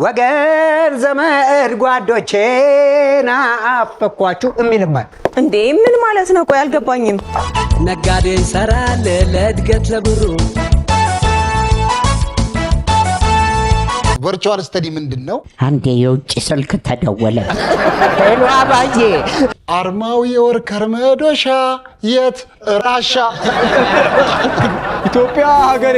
ወገን ዘመድ ጓዶቼ ናፈኳችሁ እሚልማል እንዴ ምን ማለት ነው? ቆይ አልገባኝም። ነጋዴ ይሰራል ለእድገት ለብሩ ቨርቹዋል ስተዲ ምንድነው? አንዴ የውጭ ስልክ ተደወለ። ሄሎ አባዬ፣ አርማው የወርከር መዶሻ የት ራሻ ኢትዮጵያ ሀገሬ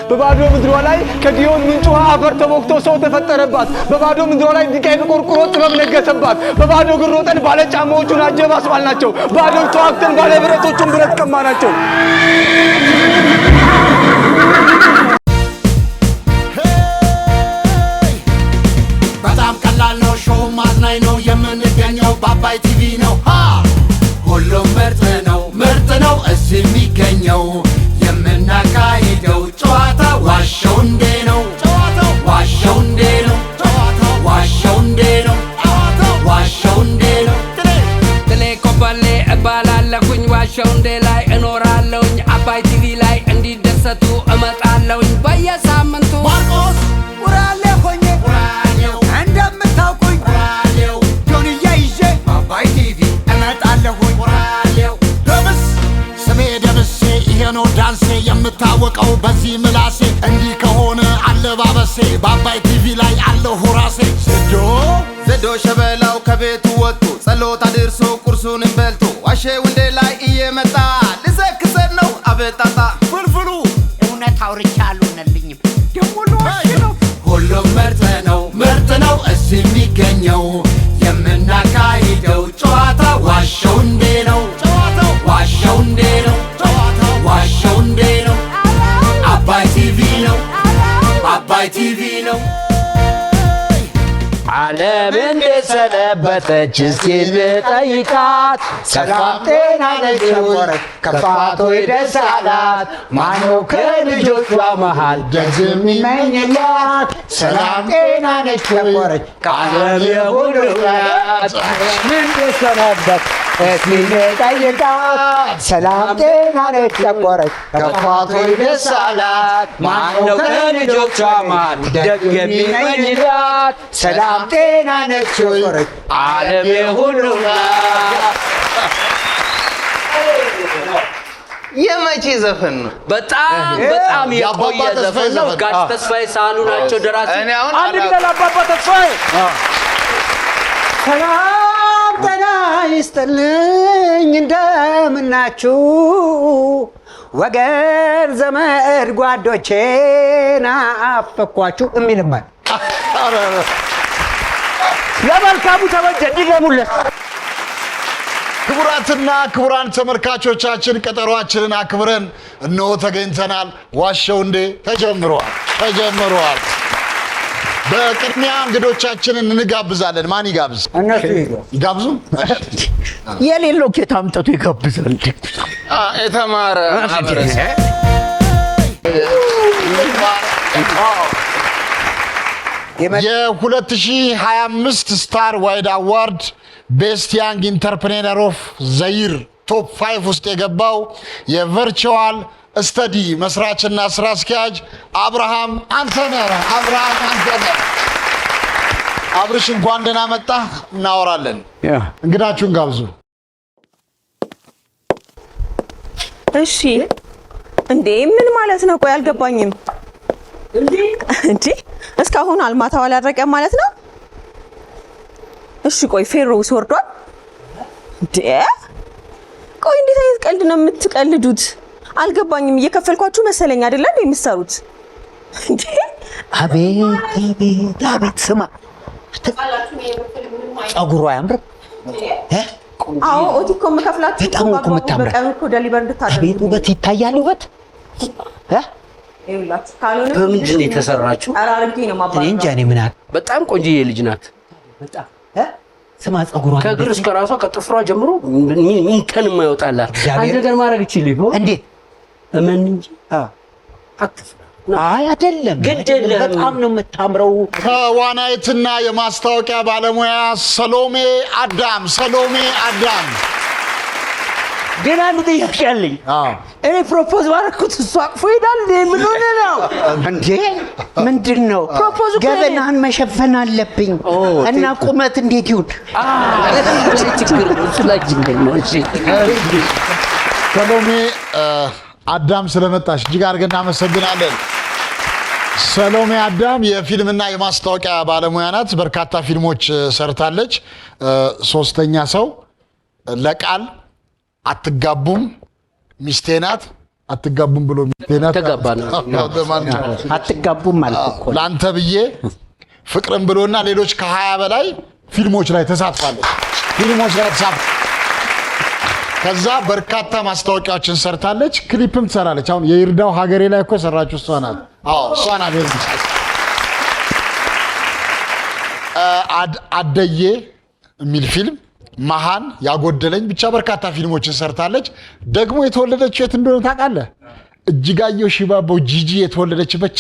በባዶ ምድሯ ላይ ከጊዮን ምንጭ ውሃ አፈር ተሞክቶ ሰው ተፈጠረባት። በባዶ ምድሯ ላይ ድንጋይ ቆርቆሮ ጥበብ ነገሰባት። በባዶ እግር ሮጠን ባለ ጫማዎቹን አጀብ አስባልናቸው። ባዶ ተዋግተን ባለ ብረቶቹን ብረት ቀማናቸው። በጣም ቀላል ነው፣ ሾው ማዝናኝ ነው። የምንገኘው በአባይ ቲቪ ነው። ሁሉም ምርጥ ነው፣ ምርጥ ነው እዚህ የሚገኘው። የምናካሂደው ጨዋታ ዋሸው እንዴ ነው፣ ዋሸው እንዴ ነው፣ ዋሸው እንዴ ነው፣ ዋሸው እንዴ ነው። ጥሌ ኮበሌ እባላለሁኝ። ዋሸው እንዴ ላይ እኖራለሁኝ። አባይ ቲቪ ላይ እንዲደሰቱ እመጣለሁኝ በየሳምንቱ። ማርቆስ ውራሌ ሆኜ እንደምታውቁኝ ጆንያ ይዤ በአባይ ቲቪ እመጣለሁኝ። ደምስ ስሜ ደምሴ ይሄ ነው ዳንሴ። የምታወቀው በዚህ ምላሴ እንዲህ ከሆነ አለባበሴ በአባይ ቲቪ ላይ አለሁ ራሴ። ዘዶ ሸበላው ከቤቱ ወጥቶ ጸሎት አድርሶ ቁርሱንም በልቶ ዋሸው እንዴ ላይ እየመጣ ልዘክሰን ነው አበጣጣ ፍልፍሉ እውነት አውርቻ አልሆነልኝም። ደሞ ነው ሁሉም ምርጥ ነው፣ ምርጥ ነው እዚህ የሚገኘው። የምናካሂደው ጨዋታ ዋሸው እንዴ ነው፣ ዋሸው እንዴ ነው፣ ዋሸው እንዴ ነው። አባይ ቲቪ ነው፣ አባይ ቲቪ ነው። ዓለም እንዴት ሰነበተች እስኪ ልጠይቃት። ሰላም ጤና ነች ወረች ከፋቶ ደስ አላት። ማነው ከልጆቿ መሃል ደስ የሚመኝላት? ሰላም ጤና ነች ወረች ከዓለም የሁሉ ናት። እንዴት ሰነበተች እስኪ ልጠይቃት። ሰላም ጤና ነች ወረች ከፋቶ ደስ አላት። ማነው ከልጆቿ መሃል ደስ የሚመኝላት? ሰላም ጤና ነች ወረች ዓለም የሁሉ ናት። የመቼ ዘፈን ነው? በጣም የቆየ ዘፈን ነው። ጋሽ ተስፋዬ ሳህኑ ናቸው ደራሲ። አንድ ጊዜ አባባ ተስፋዬ ሰላም ጤና ይስጥልኝ እንደምናችሁ ወገን ዘመድ ጓዶቼ ናፈኳችሁ እሚልማል ለመልካሙ ተበጀ እንዲገሙለት። ክቡራትና ክቡራን ተመልካቾቻችን ቀጠሯችንን አክብረን እነሆ ተገኝተናል። ዋሸው እንዴ ተጀምሯል። በቅድሚያ እንግዶቻችንን እንጋብዛለን። ማን ይጋብዝ? እነሱ ይጋብዙ። የሌለው ኬት አምጥቶ ይጋብዛል። የተማረ ማህበረሰብ የ2025 ስታር ዋይድ አዋርድ ቤስት ያንግ ኢንተርፕሬነር ኦፍ ዘይር ቶፕ 5 ውስጥ የገባው የቨርቹዋል ስተዲ መስራችና ስራ አስኪያጅ አብርሃም አንተነህ። አብርሽ እንኳን ደህና መጣ። እናወራለን። እንግዳችሁን ጋብዙ። እሺ እንዴ ምን ማለት ነው? ቆይ አልገባኝም። እንዴ እስካሁን አልማታው አላረቀም ማለት ነው? እሺ ቆይ ፌሮስ ወርዷል እንዴ? ቆይ እንዴት አይነት ቀልድ ነው የምትቀልዱት? አልገባኝም። እየከፈልኳችሁ መሰለኝ አይደል እንዴ የምትሰሩት? እንዴ አቤት ስማ፣ ጸጉሯ አያምርም? አዎ ኦቲኮ መከፍላችሁ በጣም እኮ የምታምር እኮ ዴሊቨር እንድታደርጉ። አቤት ውበት ይታያል። ውበት ይኸውላችሁ ካልሆነ በምንድን ነው የተሰራችሁ? አራርጌ ነው ማባረር። እኔ እንጃ እኔ ምን አለ። በጣም ቆንጆዬ ልጅ ናት። በጣም ስማ፣ ጸጉሯ ከእግር እስከ ራሷ ከጥፍሯ ጀምሮ ምን ከን የማይወጣላት አንድ ነገር ማድረግ ይችላል ይሆን? እንዴት እመን እንጂ አትፍራ። አይ አይደለም፣ ግድለም በጣም ነው የምታምረው። ተዋናይትና የማስታወቂያ ባለሙያ ሰሎሜ አዳም ግን አንድ ጥያቄ አለኝ። እኔ ፕሮፖዝ ባረኩት እሱ አቅፎ ይሄዳል ምን ሆነ ነው እንዴ? ምንድነው? ገበናህን መሸፈን አለብኝ እና ቁመት እንዴት ይሁን? ችግር እሱ ላይ ችግር ነው። እሺ ሰሎሜ አዳም ስለመጣሽ እጅግ አድርገን እናመሰግናለን። ሰሎሜ አዳም የፊልምና የማስታወቂያ ባለሙያ ናት። በርካታ ፊልሞች ሰርታለች። ሶስተኛ ሰው፣ ለቃል፣ አትጋቡም፣ ሚስቴ ናት፣ አትጋቡም ብሎ ሚስቴ ናት ተጋባና አትጋቡም ማለት እኮ ላንተ ብዬ፣ ፍቅርን ብሎና ሌሎች ከ20 በላይ ፊልሞች ላይ ተሳትፋለች። ከዛ በርካታ ማስታወቂያዎችን ሰርታለች። ክሊፕም ትሰራለች። አሁን የይርዳው ሀገሬ ላይ እኮ ሰራችሁ እሷ ናት። እሷ ናት። አደዬ የሚል ፊልም፣ መሃን፣ ያጎደለኝ፣ ብቻ በርካታ ፊልሞችን ሰርታለች። ደግሞ የተወለደችው የት እንደሆነ ታውቃለህ? እጅጋየሁ ሽባባው ጂጂ የተወለደችበት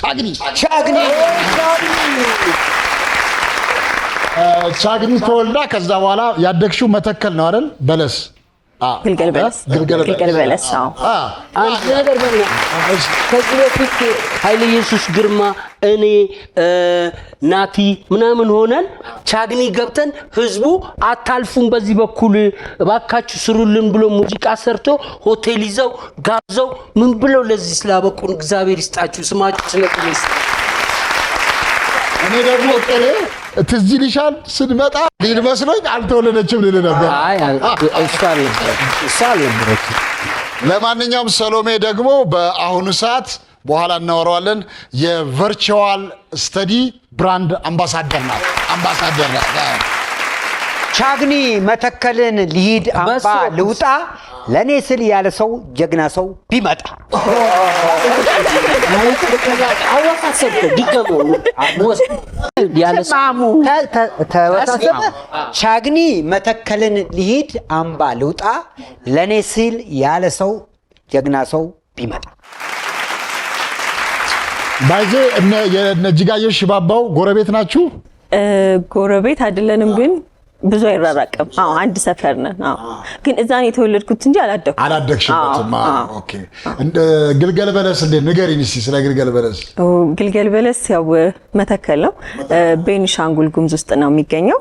ቻግኒ ተወልዳ ከዛ በኋላ ያደግሽው መተከል ነው አይደል? በለስ ግልገል በለስ አንድ ነገር በእኛ ከዚህ በፊት ኃይለ ኢየሱስ ግርማ እኔ ናቲ ምናምን ሆነን ቻግኒ ገብተን ህዝቡ አታልፉም በዚህ በኩል እባካችሁ ስሩልን ብሎ ሙዚቃ ሰርቶ ሆቴል ይዘው ጋብዘው ምን ብለው ለዚህ ስላበቁን እግዚአብሔር ይስጣችሁ ስማችሁ ስለቅስ እኔ ደግሞ ቀሌ ትዝ ይልሻል ስንመጣ ሊል መስሎኝ አልተወለደችም ልል ነበር። ለማንኛውም ሰሎሜ ደግሞ በአሁኑ ሰዓት በኋላ እናወራዋለን የቨርቹዋል ስተዲ ብራንድ አምባሳደር ናት። ቻግኒ መተከልን ሊሂድ አምባ ልውጣ ለኔ ስል ያለ ሰው ጀግና ሰው ቢመጣ ቻግኒ መተከልን ሊሂድ አምባ ልውጣ ለኔ ስል ያለ ሰው ጀግና ሰው ቢመጣ። ባይዜ እነ እጅጋየሁ ሽባባው ጎረቤት ናችሁ? ጎረቤት አይደለንም ግን ብዙ አይራራቅም። አንድ ሰፈር ነን። ግን እዛ ነው የተወለድኩት እንጂ አላደግሽበትም። ኦኬ። ግልገል በለስ እንዴ ንገሪኝ እስቲ ስለ ግልገል በለስ። ግልገል በለስ ያው መተከል ነው፣ ቤኒሻንጉል ጉሙዝ ውስጥ ነው የሚገኘው።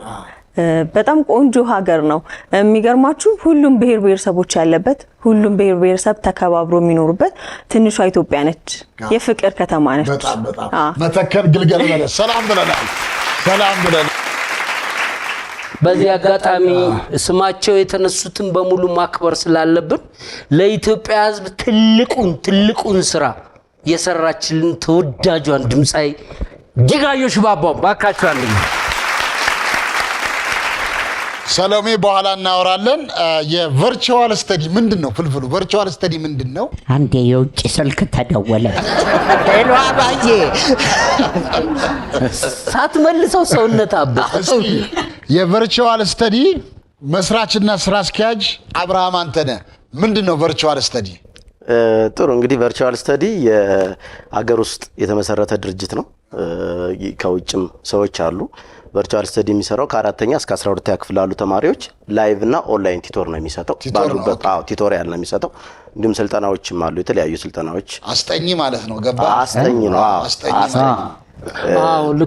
በጣም ቆንጆ ሀገር ነው። የሚገርማችሁ ሁሉም ብሔር ብሔረሰቦች ያለበት፣ ሁሉም ብሔር ብሔረሰብ ተከባብሮ የሚኖሩበት ትንሿ ኢትዮጵያ ነች። የፍቅር ከተማ ነች። በጣም መተከል ግልገል በለስ ሰላም ብለናል። በዚህ አጋጣሚ ስማቸው የተነሱትን በሙሉ ማክበር ስላለብን ለኢትዮጵያ ሕዝብ ትልቁን ስራ የሰራችልን ተወዳጇን ድምጻይ እጅጋየሁ ሽባባው ባካችሁ አለኝ። ሰሎሜ በኋላ እናወራለን። የቨርቹዋል ስተዲ ምንድነው? ፍልፍሉ ቨርቹዋል ስተዲ ምንድነው? አንዴ የውጭ ስልክ ተደወለ። ሄሎ አባዬ ሳትመልሰው ሰውነት አበጠ። የቨርቹዋል ስተዲ መስራችና ስራ አስኪያጅ አብርሃም አንተነህ፣ ምንድነው ቨርቹዋል ስተዲ? ጥሩ እንግዲህ ቨርቹዋል ስተዲ የአገር ውስጥ የተመሰረተ ድርጅት ነው። ከውጭም ሰዎች አሉ። ቨርቹዋል ስተዲ የሚሰራው ከ4ኛ እስከ 12ኛ ክፍል ላሉ ተማሪዎች ላይቭ እና ኦንላይን ቲቶር ነው የሚሰጠው። ባሉበት ቲቶሪያል ነው የሚሰጠው። እንዲሁም ስልጠናዎችም አሉ፣ የተለያዩ ስልጠናዎች። አስጠኝ ማለት ነው። ገባ? አስጠኝ ነው።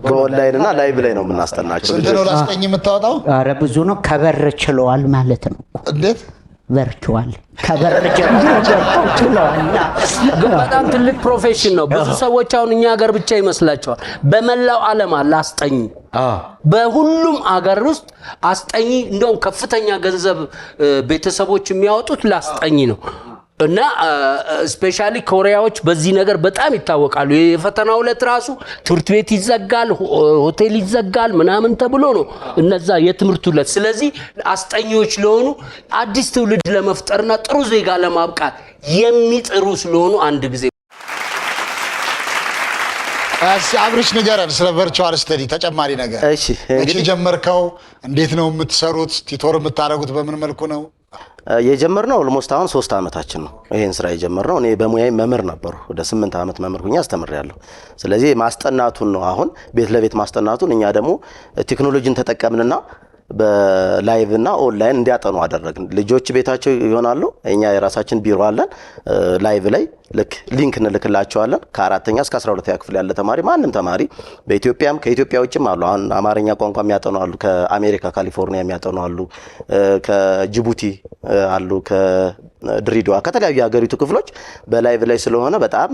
በኦንላይን እና ላይቭ ላይ ነው የምናስጠናቸው። ስንት ነው ለአስጠኝ የምታወጣው? ኧረ ብዙ ነው። ከበር ችለዋል ማለት ነው። እንዴት ቨርቹዋል ከበር ጀምሮ ችለዋል። በጣም ትልቅ ፕሮፌሽን ነው። ብዙ ሰዎች አሁን እኛ ሀገር ብቻ ይመስላቸዋል። በመላው ዓለም አለ አስጠኝ። በሁሉም ሀገር ውስጥ አስጠኝ እንደውም ከፍተኛ ገንዘብ ቤተሰቦች የሚያወጡት ለአስጠኝ ነው። እና ስፔሻሊ ኮሪያዎች በዚህ ነገር በጣም ይታወቃሉ። የፈተናው ዕለት ራሱ ትምህርት ቤት ይዘጋል፣ ሆቴል ይዘጋል ምናምን ተብሎ ነው እነዛ የትምህርቱ ዕለት። ስለዚህ አስጠኞች ለሆኑ አዲስ ትውልድ ለመፍጠርና ጥሩ ዜጋ ለማብቃት የሚጥሩ ስለሆኑ አንድ ጊዜ አብርሽ ንገረን ስለ ቨርቹዋል ስተዲ ተጨማሪ ነገር። እሺ እንግዲህ ጀመርከው፣ እንዴት ነው የምትሰሩት? ቲቶር የምታደርጉት በምን መልኩ ነው? የጀመርነው ኦልሞስት አሁን 3 አመታችን ነው ይሄን ስራ የጀመርነው። እኔ በሙያዬ መምህር ነበርኩ። ወደ 8 አመት መምህር ሆኜ አስተምሬያለሁ። ስለዚህ ማስጠናቱን ነው አሁን ቤት ለቤት ማስጠናቱን። እኛ ደግሞ ቴክኖሎጂን ተጠቀምንና በላይቭ እና ኦንላይን እንዲያጠኑ አደረግን። ልጆች ቤታቸው ይሆናሉ። እኛ የራሳችን ቢሮ አለን። ላይቭ ላይ ልክ ሊንክ እንልክላቸዋለን። ከ4ኛ እስከ 12ኛ ክፍል ያለ ተማሪ ማንም ተማሪ በኢትዮጵያም ከኢትዮጵያ ውጭም አሉ። አሁን አማርኛ ቋንቋ የሚያጠኑ አሉ። ከአሜሪካ ካሊፎርኒያ የሚያጠኑ አሉ። ከጅቡቲ አሉ። ከድሬዳዋ ከተለያዩ የሀገሪቱ ክፍሎች በላይቭ ላይ ስለሆነ በጣም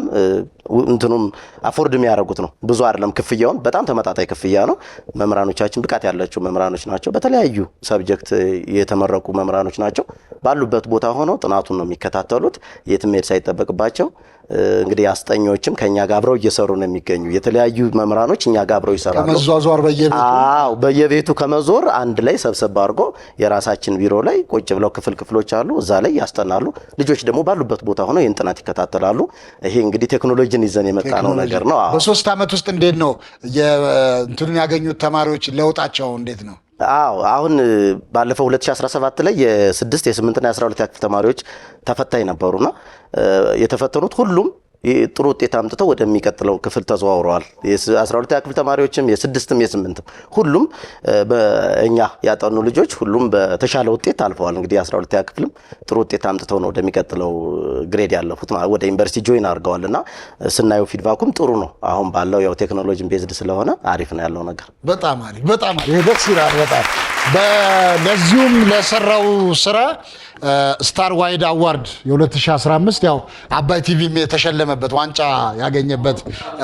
እንትኑም አፎርድ የሚያደርጉት ነው። ብዙ አይደለም ክፍያውን፣ በጣም ተመጣጣኝ ክፍያ ነው። መምህራኖቻችን ብቃት ያላቸው መምህራኖች ናቸው። በተለያዩ ሰብጀክት የተመረቁ መምህራኖች ናቸው። ባሉበት ቦታ ሆነው ጥናቱን ነው የሚከታተሉት የትም መሄድ ሳይጠበቅባቸው። እንግዲህ አስጠኞችም ከኛ ጋር አብረው እየሰሩ ነው የሚገኙ። የተለያዩ መምህራኖች እኛ ጋር አብረው ይሰራሉ። ከመዟዟር በየቤቱ ከመዞር አንድ ላይ ሰብሰብ አድርጎ የራሳችን ቢሮ ላይ ቁጭ ብለው ክፍሎች አሉ፣ እዛ ላይ ያስጠናሉ። ልጆች ደግሞ ባሉበት ቦታ ሆነው ይህን ጥናት ይከታተላሉ። ይሄ እንግዲህ ቴክኖሎጂን ይዘን የመጣ ነው ነገር ነው። በ3 ዓመት ውስጥ እንዴት ነው እንትኑን ያገኙት ተማሪዎች ለውጣቸው እንዴት ነው? አሁን ባለፈው 2017 ላይ የ6 የ8 እና የ12 ክፍል ተማሪዎች ተፈታኝ ነበሩና የተፈተኑት ሁሉም ጥሩ ውጤት አምጥተው ወደሚቀጥለው ክፍል ተዘዋውረዋል። የ12 ክፍል ተማሪዎችም የ6ም የ8ም ሁሉም በእኛ ያጠኑ ልጆች ሁሉም በተሻለ ውጤት አልፈዋል። እንግዲህ 12 ክፍልም ጥሩ ውጤት አምጥተው ነው ወደሚቀጥለው ግሬድ ያለፉት ወደ ዩኒቨርሲቲ ጆይን አድርገዋልና ስናየው ፊድባኩም ጥሩ ነው። አሁን ባለው ያው ቴክኖሎጂን ቤዝድ ስለሆነ አሪፍ ነው ያለው ነገር። በጣም አሪፍ ደስ ይላል። በጣም ለዚሁም ለሰራው ስራ ስታር ዋይድ አዋርድ የ2015 ያው አባይ ቲቪም የተሸለመበት ዋንጫ ያገኘበት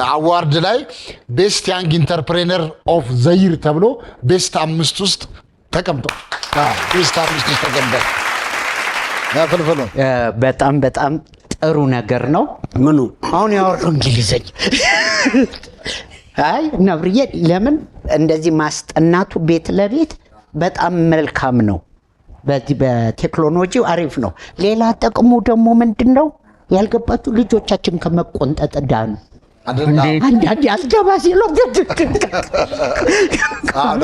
አዋርድ ላይ ቤስት ያንግ ኢንተርፕሬነር ኦፍ ዘይር ተብሎ ቤስት 5 ውስጥ ተቀምጧል። ቤስት 5 ውስጥ ተቀምጧል። ያፈልፈሉ በጣም ጥሩ ነገር ነው። ምኑ አሁን ያወራው እንግሊዘኛ አይ ነብርዬ ለምን እንደዚህ ማስጠናቱ ቤት ለቤት በጣም መልካም ነው። በዚህ በቴክኖሎጂው አሪፍ ነው። ሌላ ጥቅሙ ደግሞ ምንድነው ያልገባችሁ? ልጆቻችን ከመቆንጠጥ ዳኑ። አንዳንድ ያስገባ ሲሉ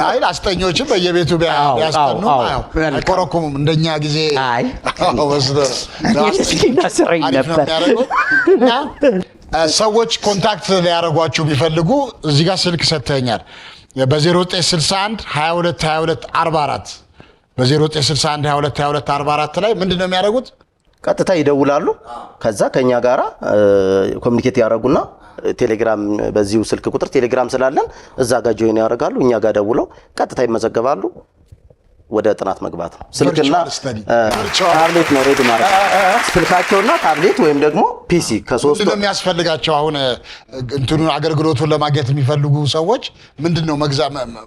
አይ አስጠኞችም በየቤቱ ቢያስጠኑ አይቆረኩሙም። እንደኛ ጊዜ ሰዎች ኮንታክት ሊያደርጓችሁ ቢፈልጉ እዚህ ጋር ስልክ ሰጥተኛል። በ0961 22 22 44 በ0961 22 22 44 ላይ ምንድነው የሚያደርጉት? ቀጥታ ይደውላሉ። ከዛ ከኛ ጋራ ኮሙኒኬት ያደርጉና ቴሌግራም በዚሁ ስልክ ቁጥር ቴሌግራም ስላለን እዛ ጋር ጆይን ያደርጋሉ። እኛ ጋር ደውለው ቀጥታ ይመዘገባሉ። ወደ ጥናት መግባት ነው። ስልክና ታብሌት ነው ሬዲ ማለት ስልካቸውና ታብሌት ወይም ደግሞ ፒሲ ከሶስቱ ምንድነው የሚያስፈልጋቸው? አሁን እንትኑን አገልግሎቱን ለማግኘት የሚፈልጉ ሰዎች ምንድነው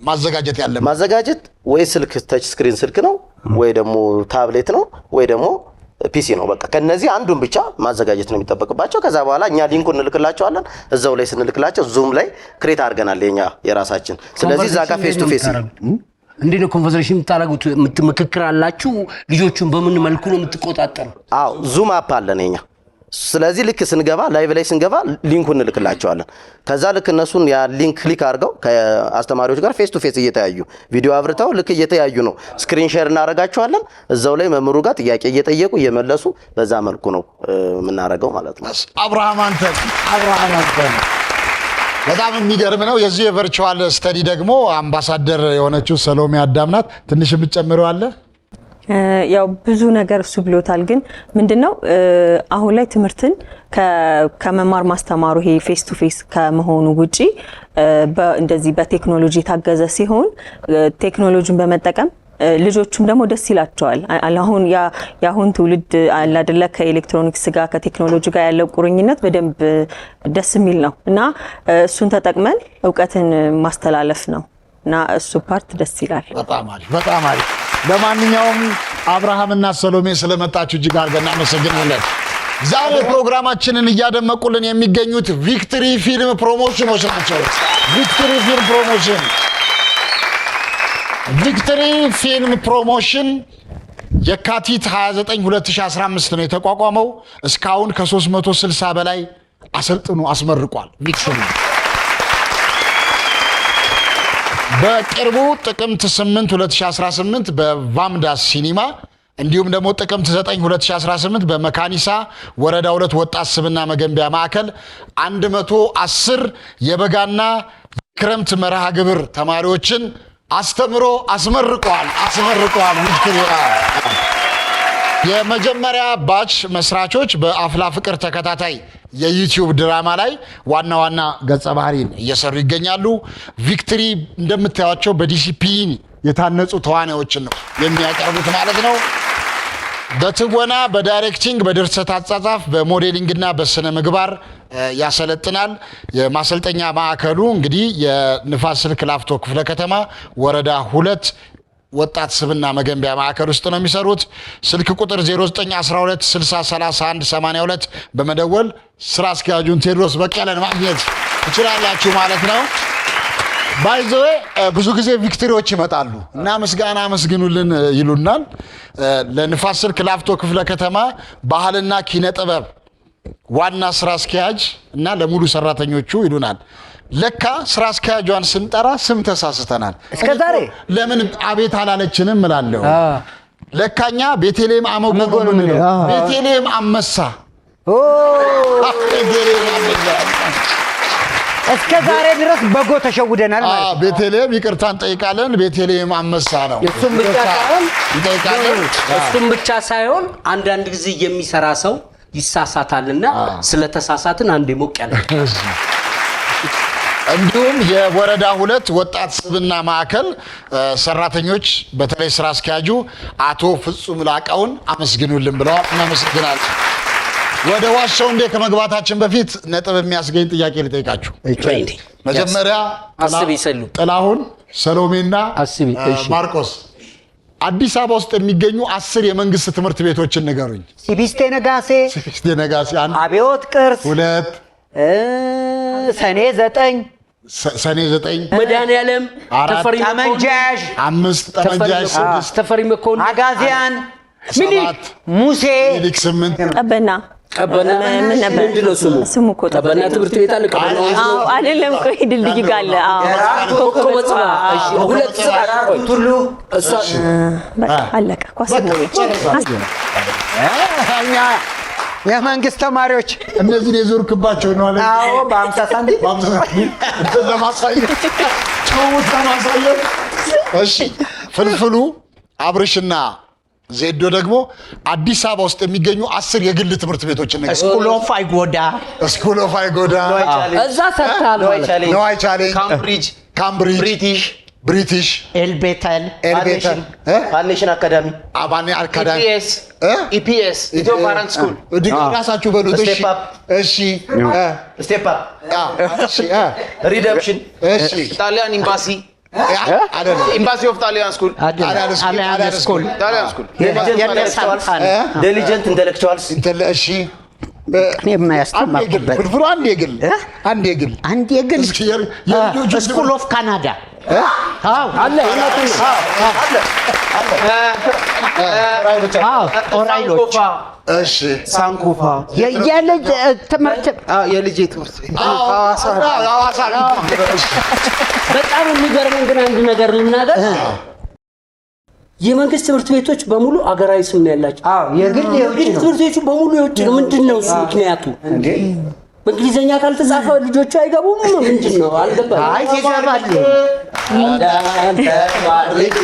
ማዘጋጀት ያለበት? ማዘጋጀት ወይ ስልክ ተች ስክሪን ስልክ ነው ወይ ደግሞ ታብሌት ነው ወይ ደግሞ ፒሲ ነው። በቃ ከነዚህ አንዱን ብቻ ማዘጋጀት ነው የሚጠበቅባቸው። ከዛ በኋላ እኛ ሊንኩን እንልክላቸዋለን። እዛው ላይ ስንልክላቸው ዙም ላይ ክሬት አድርገናል የራሳችን። ስለዚህ እዛ ጋር ፌስ ቱ ፌስ እንዴ ነው ኮንቨርሴሽን የምታደርጉት? ምክክር አላችሁ? ልጆቹን በምን መልኩ ነው የምትቆጣጠሩ? ዙም አፕ አለን የኛ። ስለዚህ ልክ ስንገባ ላይቭ ላይ ስንገባ ሊንኩን እንልክላቸዋለን። ከዛ ልክ እነሱን ያ ሊንክ ክሊክ አድርገው ከአስተማሪዎች ጋር ፌስ ቱ ፌስ እየተያዩ ቪዲዮ አብርተው ልክ እየተያዩ ነው ስክሪን ሼር እናደርጋቸዋለን። እዛው ላይ መምህሩ ጋር ጥያቄ እየጠየቁ እየመለሱ በዛ መልኩ ነው የምናደርገው ማለት ነው። አብርሃም አንተ በጣም የሚገርም ነው። የዚህ የቨርቹዋል ስተዲ ደግሞ አምባሳደር የሆነችው ሰሎሜ አዳምናት። ትንሽ የምትጨምረው አለ? ያው ብዙ ነገር እሱ ብሎታል። ግን ምንድነው አሁን ላይ ትምህርትን ከመማር ማስተማሩ ይሄ ፌስ ቱ ፌስ ከመሆኑ ውጪ እንደዚህ በቴክኖሎጂ ታገዘ ሲሆን ቴክኖሎጂን በመጠቀም ልጆቹም ደግሞ ደስ ይላቸዋል። አሁን ያሁን ትውልድ አለ አይደለ ከኤሌክትሮኒክስ ጋር ከቴክኖሎጂ ጋር ያለው ቁርኝነት በደንብ ደስ የሚል ነው እና እሱን ተጠቅመን እውቀትን ማስተላለፍ ነው እና እሱ ፓርት ደስ ይላል። በጣም አሪፍ። ለማንኛውም አብርሃምና ሰሎሜ ስለመጣችሁ እጅግ አድርገን እናመሰግናለን። ዛሬ ፕሮግራማችንን እያደመቁልን የሚገኙት ቪክትሪ ፊልም ፕሮሞሽኖች ናቸው። ቪክትሪ ፊልም ፕሮሞሽን የካቲት 29 2015 ነው የተቋቋመው። እስካሁን ከ360 በላይ አሰልጥኖ አስመርቋል። ቪክትሪ በቅርቡ ጥቅምት 8 2018 በቫምዳስ ሲኒማ እንዲሁም ደግሞ ጥቅምት 9 2018 በመካኒሳ ወረዳ 2 ወጣት ስብና መገንቢያ ማዕከል 110 የበጋና የክረምት መርሃ ግብር ተማሪዎችን አስተምሮ አስመርቋል። ቪክትሪ የመጀመሪያ ባች መስራቾች በአፍላ ፍቅር ተከታታይ የዩቲዩብ ድራማ ላይ ዋና ዋና ገጸ ባህሪን እየሰሩ ይገኛሉ። ቪክትሪ እንደምታዩቸው በዲሲፕሊን የታነጹ ተዋናዮችን ነው የሚያቀርቡት ማለት ነው። በትወና፣ በዳይሬክቲንግ፣ በድርሰት አጻጻፍ፣ በሞዴሊንግና በስነ ምግባር ያሰለጥናል። የማሰልጠኛ ማዕከሉ እንግዲህ የንፋስ ስልክ ላፍቶ ክፍለ ከተማ ወረዳ 2 ወጣት ስብና መገንቢያ ማዕከል ውስጥ ነው የሚሰሩት። ስልክ ቁጥር 0912 60 31 82 በመደወል ስራ አስኪያጁን ቴዎድሮስ በቀለን ማግኘት ትችላላችሁ ማለት ነው። ባይዘዌ ብዙ ጊዜ ቪክትሪዎች ይመጣሉ እና ምስጋና አመስግኑልን ይሉናል። ለንፋስ ስልክ ላፍቶ ክፍለ ከተማ ባህልና ኪነ ጥበብ ዋና ስራ አስኪያጅ እና ለሙሉ ሰራተኞቹ ይሉናል። ለካ ስራ አስኪያጇን ስንጠራ ስም ተሳስተናል። እስከዛሬ ለምን አቤት አላለችንም እላለሁ። ለካኛ ቤተልሔም አመጎ ነው። ቤተልሔም አመሳ እስከ ዛሬ ድረስ በጎ ተሸውደናል ማለት ነው። ቤተልሔም ይቅርታ እንጠይቃለን። ቤተልሔም አመሳ ነው። እሱም ብቻ ሳይሆን አንዳንድ ጊዜ የሚሰራ ሰው ይሳሳታልና ስለተሳሳትን አንዴ ሞቅ ያለ እንዲሁም የወረዳ 2 ወጣት ስብና ማዕከል ሰራተኞች በተለይ ስራ አስኪያጁ አቶ ፍጹም ላቀውን አመስግኑልን ብለዋል። እናመሰግናለን። ወደ ዋሻው እንደ ከመግባታችን በፊት ነጥብ የሚያስገኝ ጥያቄ ልጠይቃችሁ። መጀመሪያ ጥላሁን፣ ሰሎሜና ማርቆስ አዲስ አበባ ውስጥ የሚገኙ 10 የመንግስት ትምህርት ቤቶችን ንገሩኝ። ሲቢስቴ ነጋሴ፣ አብዮት ቅርስ 2 ሰኔ 9 መድኃኒዓለም ተፈሪ ጠመንጃሽ 5 ጠመንጃሽ 6 ተፈሪ መኮንን አጋዚያን ሚኒሊክ ሙሴ 8 ቀበና ምን ነበር ስሙ እኮ ቀበና ትምህርት ቤት አለ። አዎ አይደለም፣ ቆይ ድልድይ ጋር አለ። ኮኮበጽባ ሁለት ቱሉ በቃ አለቀ። ኳስ ነው እኛ የመንግስት ተማሪዎች እነዚህ የዞርክባቸው ነው አለ። አዎ በ50 ሳንቲም ለማሳየት ጨውታ ለማሳየት። እሺ ፍልፍሉ አብርሽና ዜዶ ደግሞ አዲስ አበባ ውስጥ የሚገኙ 10 የግል ትምህርት ቤቶችን ነገር ስኩል ኦፍ አይጎዳ እዛ ሰርታል ማለት ነው። አይቻሌንጅ ካምብሪጅ ብሪቲሽ ኤልቤተል ፋኔሽን አካዳሚ ኢፒኤስ ኢትዮ ፓረንት ስኩል ራሳችሁ በሉት። እሺ ስቴፕ ሪደምፕሽን ጣሊያን ኤምባሲ ኤምባሲ ኦፍ ጣሊያን ስኩል ዲሊጀንት ኢንተሌክቹዋልስ እሺ የማያስተማሩበት ፍልፍሉ አንድ የግል ስኩል ኦፍ ካናዳ አለ ኦራይሎች እሺ ሳንኩፋ የልጅ ትምህርት የልጅ ትምህርት ሐዋሳ በጣም የሚገርመው ግን አንድ ነገር ልናገር። የመንግስት ትምህርት ቤቶች በሙሉ አገራዊ ስም ያላቸው። የግል ትምህርት ቤቶች በሙሉ የውጭ ነው። ምንድነው እሱ ምክንያቱ? በእንግሊዘኛ ካልተጻፈ ልጆቹ አይገቡም። ምንድነው አልገባም። አይ ይገባሉ። ተማር ልጄ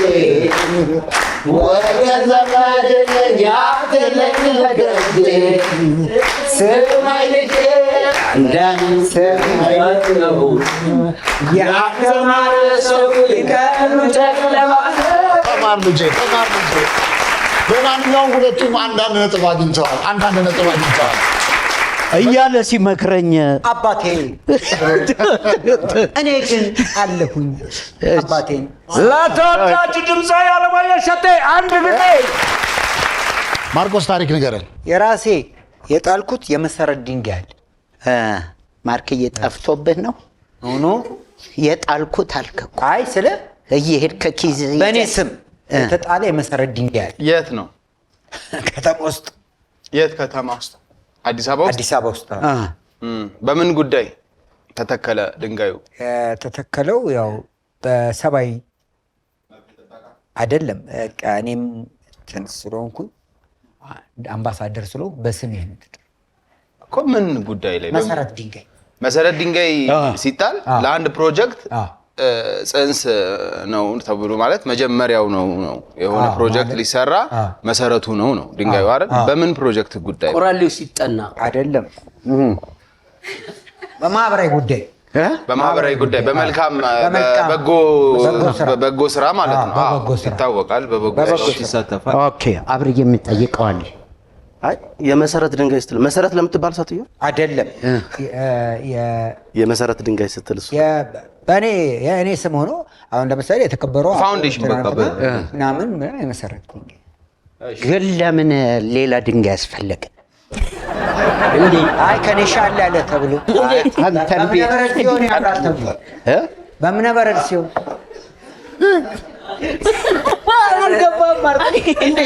በማንኛውም ሁለቱም አንዳንድ ነጥብ አግኝተዋል እያለ ሲመክረኝ አባቴ እኔ ግን አለሁኝ አባቴን ለተወዳጅ ድምፃዊ አለማየሁ እሸቴ አንድ ጊዜ ማርቆስ ታሪክ ንገረን። የራሴ የጣልኩት የመሰረት ድንጋይ ማርክዬ ጠፍቶብህ ነው ሆኖ የጣልኩት አልከው። አይ ስለ እየሄድክ ኪዝ በእኔ ስም የተጣለ የመሰረት ድንጋይ የት ነው? ከተማ ውስጥ። የት ከተማ ውስጥ? አዲስ አበባ ውስጥ? አዲስ አበባ ውስጥ። በምን ጉዳይ ተተከለ ድንጋዩ? ተተከለው ያው በሰባይ አይደለም። እኔም ስለሆንኩኝ አምባሳደር ስለሆንኩ በስሜ ነው እኮ። ምን ጉዳይ ላይ? መሰረት ድንጋይ ሲጣል ለአንድ ፕሮጀክት ጽንስ ነው ተብሎ ማለት መጀመሪያው ነው የሆነ ፕሮጀክት ሊሰራ መሰረቱ ነው ድንጋዩ አይደል? በምን ፕሮጀክት ጉዳይ ቆራሌው ሲጠና አይደለም በማህበራዊ ጉዳይ በመልካም በበጎ ስራ ማለት ነው። ይታወቃል በበጎ ይሳተፋል። ኦኬ አብርዬ የምጠይቀዋል የመሰረት ድንጋይ ስትል መሰረት ለምትባል ሳትዩ አይደለም የመሰረት ድንጋይ ስትል እሱ የእኔ ስም ሆኖ አሁን ለምሳሌ የተከበረው ፋውንዴሽን በቃ ምናምን የመሰረት ድንጋይ ግን ለምን ሌላ ድንጋይ ያስፈለገ? እንዴ አይ ከኔ ሻል ያለ ተብሎ አንተን ቤት ሲሆን ያውቃል ተብሎ በእምነበረድ ሲሆን አልገባም ማርክ እንዴ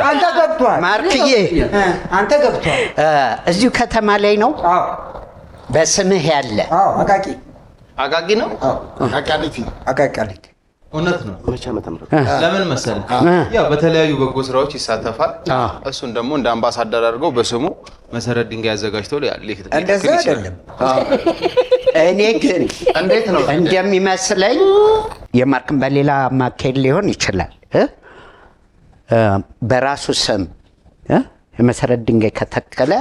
አንተ ገብቷል ማርክዬ አንተ ገብቷል እዚሁ ከተማ ላይ ነው በስምህ ያለ አቃቂ ነው አቃቂ እውነት ነው መቼ መተምረው ለምን መሰለህ ያው በተለያዩ በጎ ስራዎች ይሳተፋል እሱን ደግሞ እንደ አምባሳደር አድርገው በስሙ መሰረት ድንጋይ አዘጋጅተው ሊክ እንደዛ አይደለም እኔ ግን እንዴት ነው እንደሚመስለኝ የማርክም በሌላ ማካሄድ ሊሆን ይችላል በራሱ ስም የመሰረት ድንጋይ ከተከለ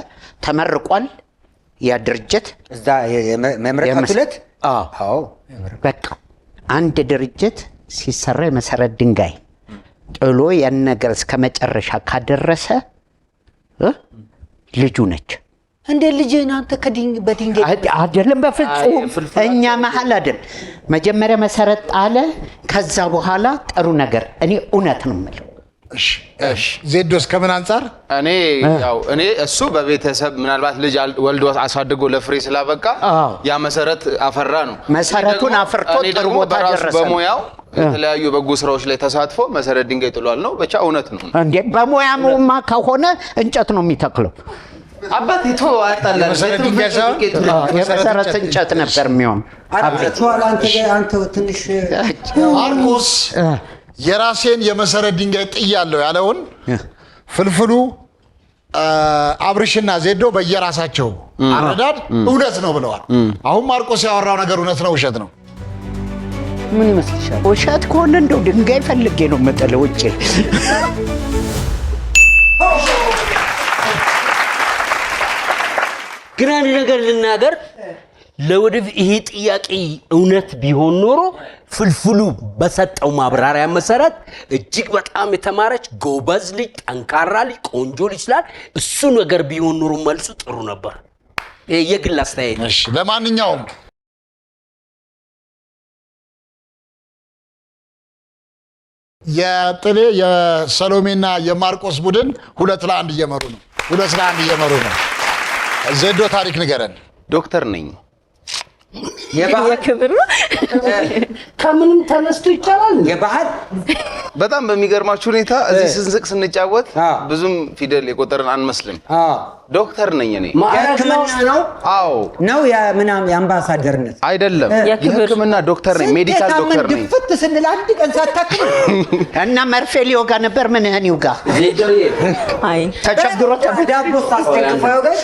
ተመርቋል ያ ድርጅት እዛ የመምረጥ ዕለት አዎ በቃ አንድ ድርጅት ሲሰራ የመሰረት ድንጋይ ጥሎ ያን ነገር እስከ መጨረሻ ካደረሰ ልጁ ነች እንደ ልጅህን አንተ በድንጋይ አይደለም በፍጹም እኛ መሀል አይደል መጀመሪያ መሰረት ጣለ ከዛ በኋላ ጥሩ ነገር እኔ እውነት ነው የምለው እሺ ዜዶስ ከምን አንፃር እኔ እሱ በቤተሰብ ምናልባት ልጅ ወልዶ አሳድጎ ለፍሬ ስላበቃ ያ መሰረት አፈራ ነው መሰረቱን አፍርቶ ጥሩ ቦታ ደረሰ በሙያው የተለያዩ በጎ ስራዎች ላይ ተሳትፎ መሰረት ድንጋይ ጥሏል ነው ብቻ እውነት ነው እንዴ በሙያማ ከሆነ እንጨት ነው የሚተክለው አባቴ ተው አጣላል የመሰረት እንጨት ነበር የሚሆን አንተ ትንሽ ማርቆስ የራሴን የመሰረት ድንጋይ ጥያለሁ ያለውን ፍልፍሉ አብርሽና ዜዶ በየራሳቸው አረዳድ እውነት ነው ብለዋል። አሁን ማርቆስ ያወራው ነገር እውነት ነው ውሸት ነው? ምን ይመስልሻል? ውሸት ከሆነ እንደው ድንጋይ ፈልጌ ነው የምጥለው ውጭ። ግን አንድ ነገር ልናገር ለወደፊት ይሄ ጥያቄ እውነት ቢሆን ኖሮ ፍልፍሉ በሰጠው ማብራሪያ መሰረት እጅግ በጣም የተማረች ጎበዝ ልጅ ጠንካራ ልጅ ቆንጆ ልጅ ስላል እሱ ነገር ቢሆን ኖሮ መልሱ ጥሩ ነበር። የግል አስተያየት። እሺ ለማንኛውም የጥሌ የሰሎሜና የማርቆስ ቡድን 2-1 እየመሩ ነው። 2-1 እየመሩ ነው። ዜዶ ታሪክ ንገረን። ዶክተር ነኝ። የክብር ከምንም ተነስቶ ይቻላል። የባህል በጣም በሚገርማችሁ ሁኔታ እዚህ ስንስቅ ስንጫወት ብዙም ፊደል የቆጠርን አንመስልም። ዶክተር ነኝ እኔ። ነው አዎ ነው ምናምን የአምባሳደርነት አይደለም የሕክምና ዶክተር ነኝ። ሜዲካል ዶክተር ነኝ። ድፍት ስንል አንድ ቀን ሳታክም እና መርፌ ሊወጋ ነበር ምን ይውጋ አይ ተቸግሮ ዳቦ ሳስተክፈው ጋር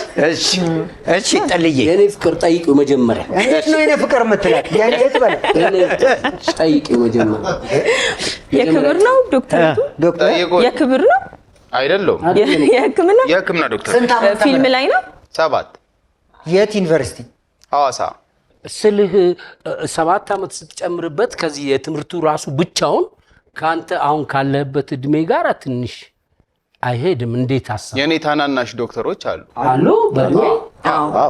እሺ ጥልዬ የኔ ፍቅር ጠይቁ መጀመሪያ እንዴት ነው የኔ ፍቅር የምትላት የኔ ትበለ ጠይቁ መጀመሪያ የክብር ነው ዶክተሩ የክብር ነው አይደለም የሕክምና ዶክተር ፊልም ላይ ነው 7 የት ዩኒቨርሲቲ ሐዋሳ ስልህ 7 ዓመት ስትጨምርበት ከዚህ የትምህርቱ ራሱ ብቻውን ካንተ አሁን ካለበት እድሜ ጋር ትንሽ አይሄድም። እንዴት አሰብ የኔ ታናናሽ ዶክተሮች አሉ በእድሜ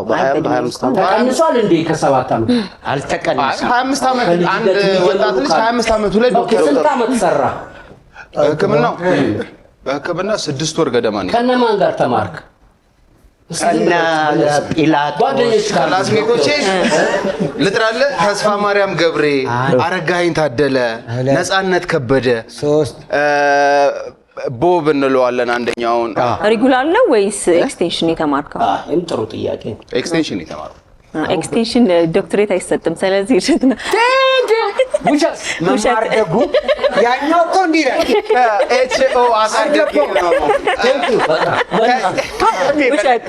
በ25 ዓመት ተቀንሷል እንዴ? ከ7 ዓመት አልተቀነሰም። 25 ዓመት አንድ ወጣት ልጅ 25 ዓመቱ ላይ ዶክተር ስንት ዓመት ሰራ? በሕክምና 6 ወር ገደማ ነው። ከነማን ጋር ተማርክ? እና ጲላጦስ ጓደኞች ክላስሜቶቼ ልጥራለ ተስፋ ማርያም ገብሬ፣ አረጋኸኝ ታደለ፣ ነፃነት ከበደ 3 ቦብ እንለዋለን አንደኛውን። ሪጉላር ነው ወይስ ኤክስቴንሽን የተማርከው? ጥሩ ጥያቄ። ኤክስቴንሽን የተማረው ኤክስቴንሽን ዶክትሬት አይሰጥም። ስለዚህ እሺ ነው ውሸት መማርደጉ ያኛው እኮ እንዲህ ይላል ኤችኦ አሳደጉ ነው። ውሸት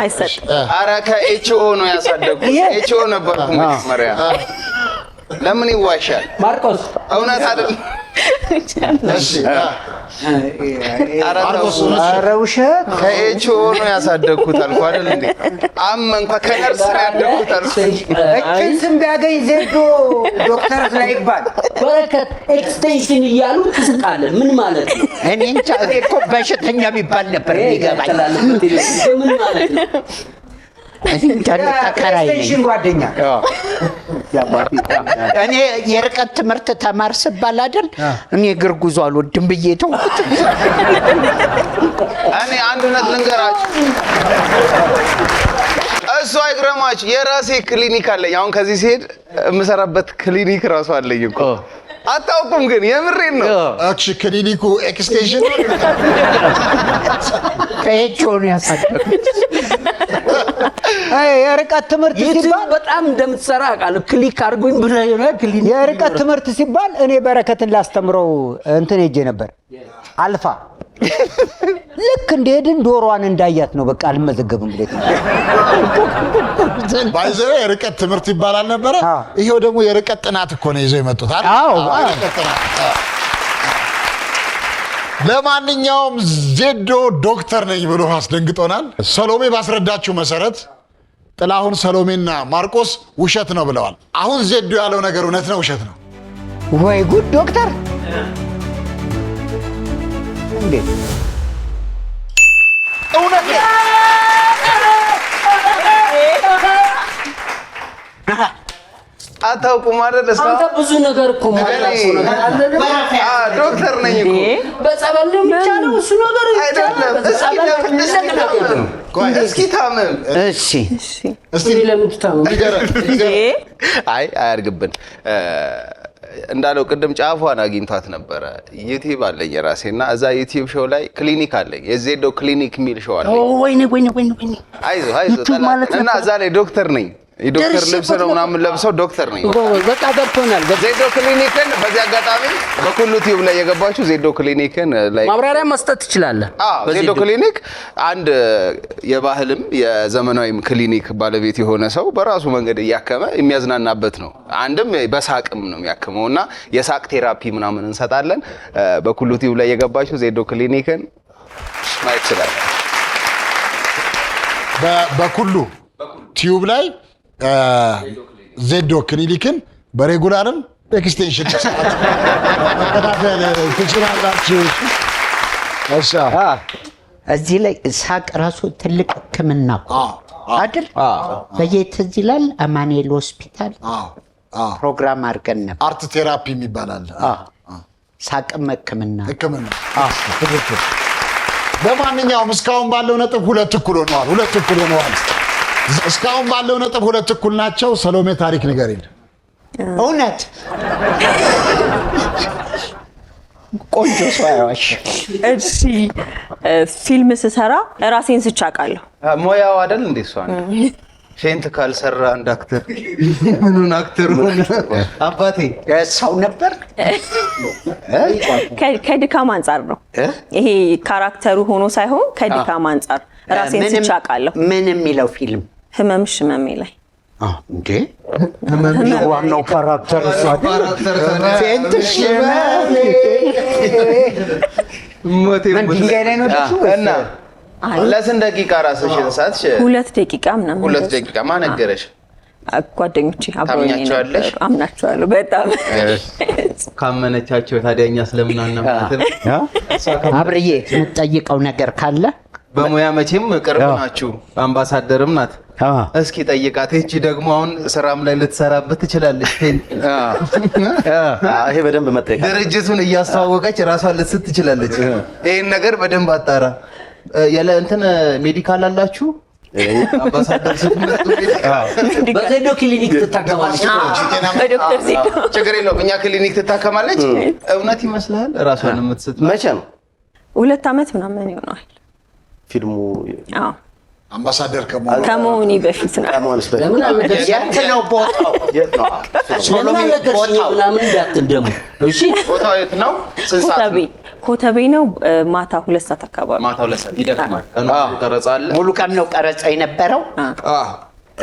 አይሰጥ። ኧረ ከኤችኦ ነው ያሳደጉ። ኤችኦ ነበርኩ መጀመሪያ። ለምን ይዋሻል? ማርቆስ እውነት አይደለም። እሺ ኧረ ውሸት ከኤችኦ ነው ያሳደግኩት አልኩ አይደል እንዴ? አመንኳ ከነርስ ነው ያደግኩት አልኩ። እችን ስም ቢያገኝ ዜዶ ዶክተር ላይ ይባል በረከት ኤክስቴንሽን እያሉ ትስቃለህ። ምን ማለት ነው? እኔ እንጃ እኔ እኮ በሽተኛ የሚባል ነበር የሚገባኝ። ምን ማለት ነው? ተከራይ ነኝ። ኤክስቴንሽን ጓደኛ እኔ የርቀት ትምህርት ተማር ስባል አይደል እኔ እግር ጉዞ አልወድም ብዬ ተውኩት። እኔ አንድ እውነት ልንገራችሁ፣ እሱ አይግረማችሁ፣ የራሴ ክሊኒክ አለኝ። አሁን ከዚህ ሲሄድ የምሰራበት ክሊኒክ ራሱ አለኝ እኮ። አታውቁም ግን የምሬን ነው። እቺ ክሊኒኩ ኤክስቴንሽን ነው። ከኤችኦን ያሳደጉት የርቀት ትምህርት ሲባል በጣም እንደምትሰራ አውቃለሁ። ክሊክ አድርጎኝ ብለህ ክሊኒክ የርቀት ትምህርት ሲባል እኔ በረከትን ላስተምረው እንትን ሄጄ ነበር አልፋ። ልክ እንደሄድን ዶሮዋን እንዳያት ነው በቃ አልመዘገብም ብለህ ባይዘው የርቀት ትምህርት ይባላል ነበረ። ይሄው ደግሞ የርቀት ጥናት እኮ ነው ይዘው የመጡት አይደል? ለማንኛውም ዜዶ ዶክተር ነኝ ብሎ አስደንግጦናል። ሰሎሜ ባስረዳችሁ መሰረት ጥላሁን፣ ሰሎሜና ማርቆስ ውሸት ነው ብለዋል። አሁን ዜዶ ያለው ነገር እውነት ነው ውሸት ነው? ወይ ጉድ ዶክተር እንዴት እውነት ነው። አታውቁም አይደል? አንተ ብዙ ነገር እኮ ማለት ነው። ዶክተር ነኝ እኮ። በጸበል ነው የሚቻለው እሱ ነገር አይደለም። እስኪ ታመም። እሺ እስቲ ለምን ትታመም? አይ አያርግብን። እንዳለው ቅድም ጫፏን አግኝቷት ነበረ። ዩቲዩብ አለኝ የራሴና እዛ ዩቲዩብ ሾው ላይ ክሊኒክ አለኝ። የዜዶ ክሊኒክ የሚል ሾው አለኝ። ወይኔ አይዞህ እና እዛ ላይ ዶክተር ነኝ። የዶክተር ልብስ ነው ምናምን ለብሰው ዶክተር ነኝ። በቃ ገብቶናል። ዜዶ ክሊኒክን በዚህ አጋጣሚ በኩሉ ቲዩብ ላይ የገባችሁ ዜዶ ክሊኒክን ላይ ማብራሪያ መስጠት ትችላለህ። ዜዶ ክሊኒክ አንድ የባህልም የዘመናዊም ክሊኒክ ባለቤት የሆነ ሰው በራሱ መንገድ እያከመ የሚያዝናናበት ነው። አንድም በሳቅም ነው የሚያክመውና የሳቅ ቴራፒ ምናምን እንሰጣለን። በኩሉ ቲዩብ ላይ የገባችሁ ዜዶ ክሊኒክን ማየት ይችላል። በኩሉ ቲዩብ ላይ ዜዶ ክሊኒክን በሬጉላርም ኤክስቴንሽን መከታተል ትችላላችሁ። እዚህ ላይ ሳቅ ራሱ ትልቅ ሕክምና አይደል? በየት እዚህ ይላል አማኑኤል ሆስፒታል ፕሮግራም አድርገን ነበር። አርት ቴራፒ የሚባላል ሳቅም ሕክምና። በማንኛውም እስካሁን ባለው ነጥብ ሁለት እኩል ሆነዋል። እስካሁን ባለው ነጥብ ሁለት እኩል ናቸው። ሰሎሜ ታሪክ ንገሪን። እውነት ቆንጆ ሰው አይዋሽ። እሺ ፊልም ስሰራ ራሴን ስቻቃለሁ። ሞያው አይደል እንዴ? እሷ ፌንት ካልሰራ አንድ አክተር ምኑን አክተር ሆነ? አባቴ ሰው ነበር። ከድካም አንጻር ነው ይሄ ካራክተሩ ሆኖ ሳይሆን ከድካም አንጻር ራሴን ስቻቃለሁ። ምን የሚለው ፊልም? ህመምሽ ህመሜ ላይ እንዴ ዋናው ካራክተር እሱ ፌንትሽ ሞቴ ድንጋይ ላይ ነው እና ለስንት ደቂቃ ራስሽን ሳትሽ? 2 ደቂቃ ምናምን። 2 ደቂቃ ማን ነገረሽ? ጓደኞቼ አብሮኝ ነበር። አምናቸዋለሁ በጣም። ካመነቻቸው ታዲያ እኛ ስለምን አናምናትም? አብርዬ የምትጠይቀው ነገር ካለ በሙያ መቼም ቅርብ ናችሁ። አምባሳደርም ናት። እስኪ ጠይቃት። እቺ ደግሞ አሁን ስራም ላይ ልትሰራበት ትችላለች። ይሄ በደንብ መጠየቅ ድርጅቱን እያስተዋወቀች ራሷን ልትስት ትችላለች። ይሄን ነገር በደንብ አጣራ። ያለ እንትን ሜዲካል አላችሁ? አምባሳደር ስትመጡ በዜዶ ክሊኒክ ትታከማለች። በዶክተር ዜዶ ችግር የለውም። እኛ ክሊኒክ ትታከማለች። እውነት ይመስላል? ራሷን የምትስት መቼ ነው? 2 ዓመት ምናምን ይሆናል ፊልሙ? አዎ አምባሳደር ከመሆኔ በፊት ነው። ለምን የት ነው ቦታው? ለምን አልነገርሽኝም ምናምን እንዳትል ደግሞ። እሺ ቦታው የት ነው? ኮተቤ ነው። ማታ 2 ሰዓት አካባቢ። ማታ 2 ሰዓት ይደክማል። ቀረጻ አለ። ሙሉ ቀን ነው ቀረጻ የነበረው?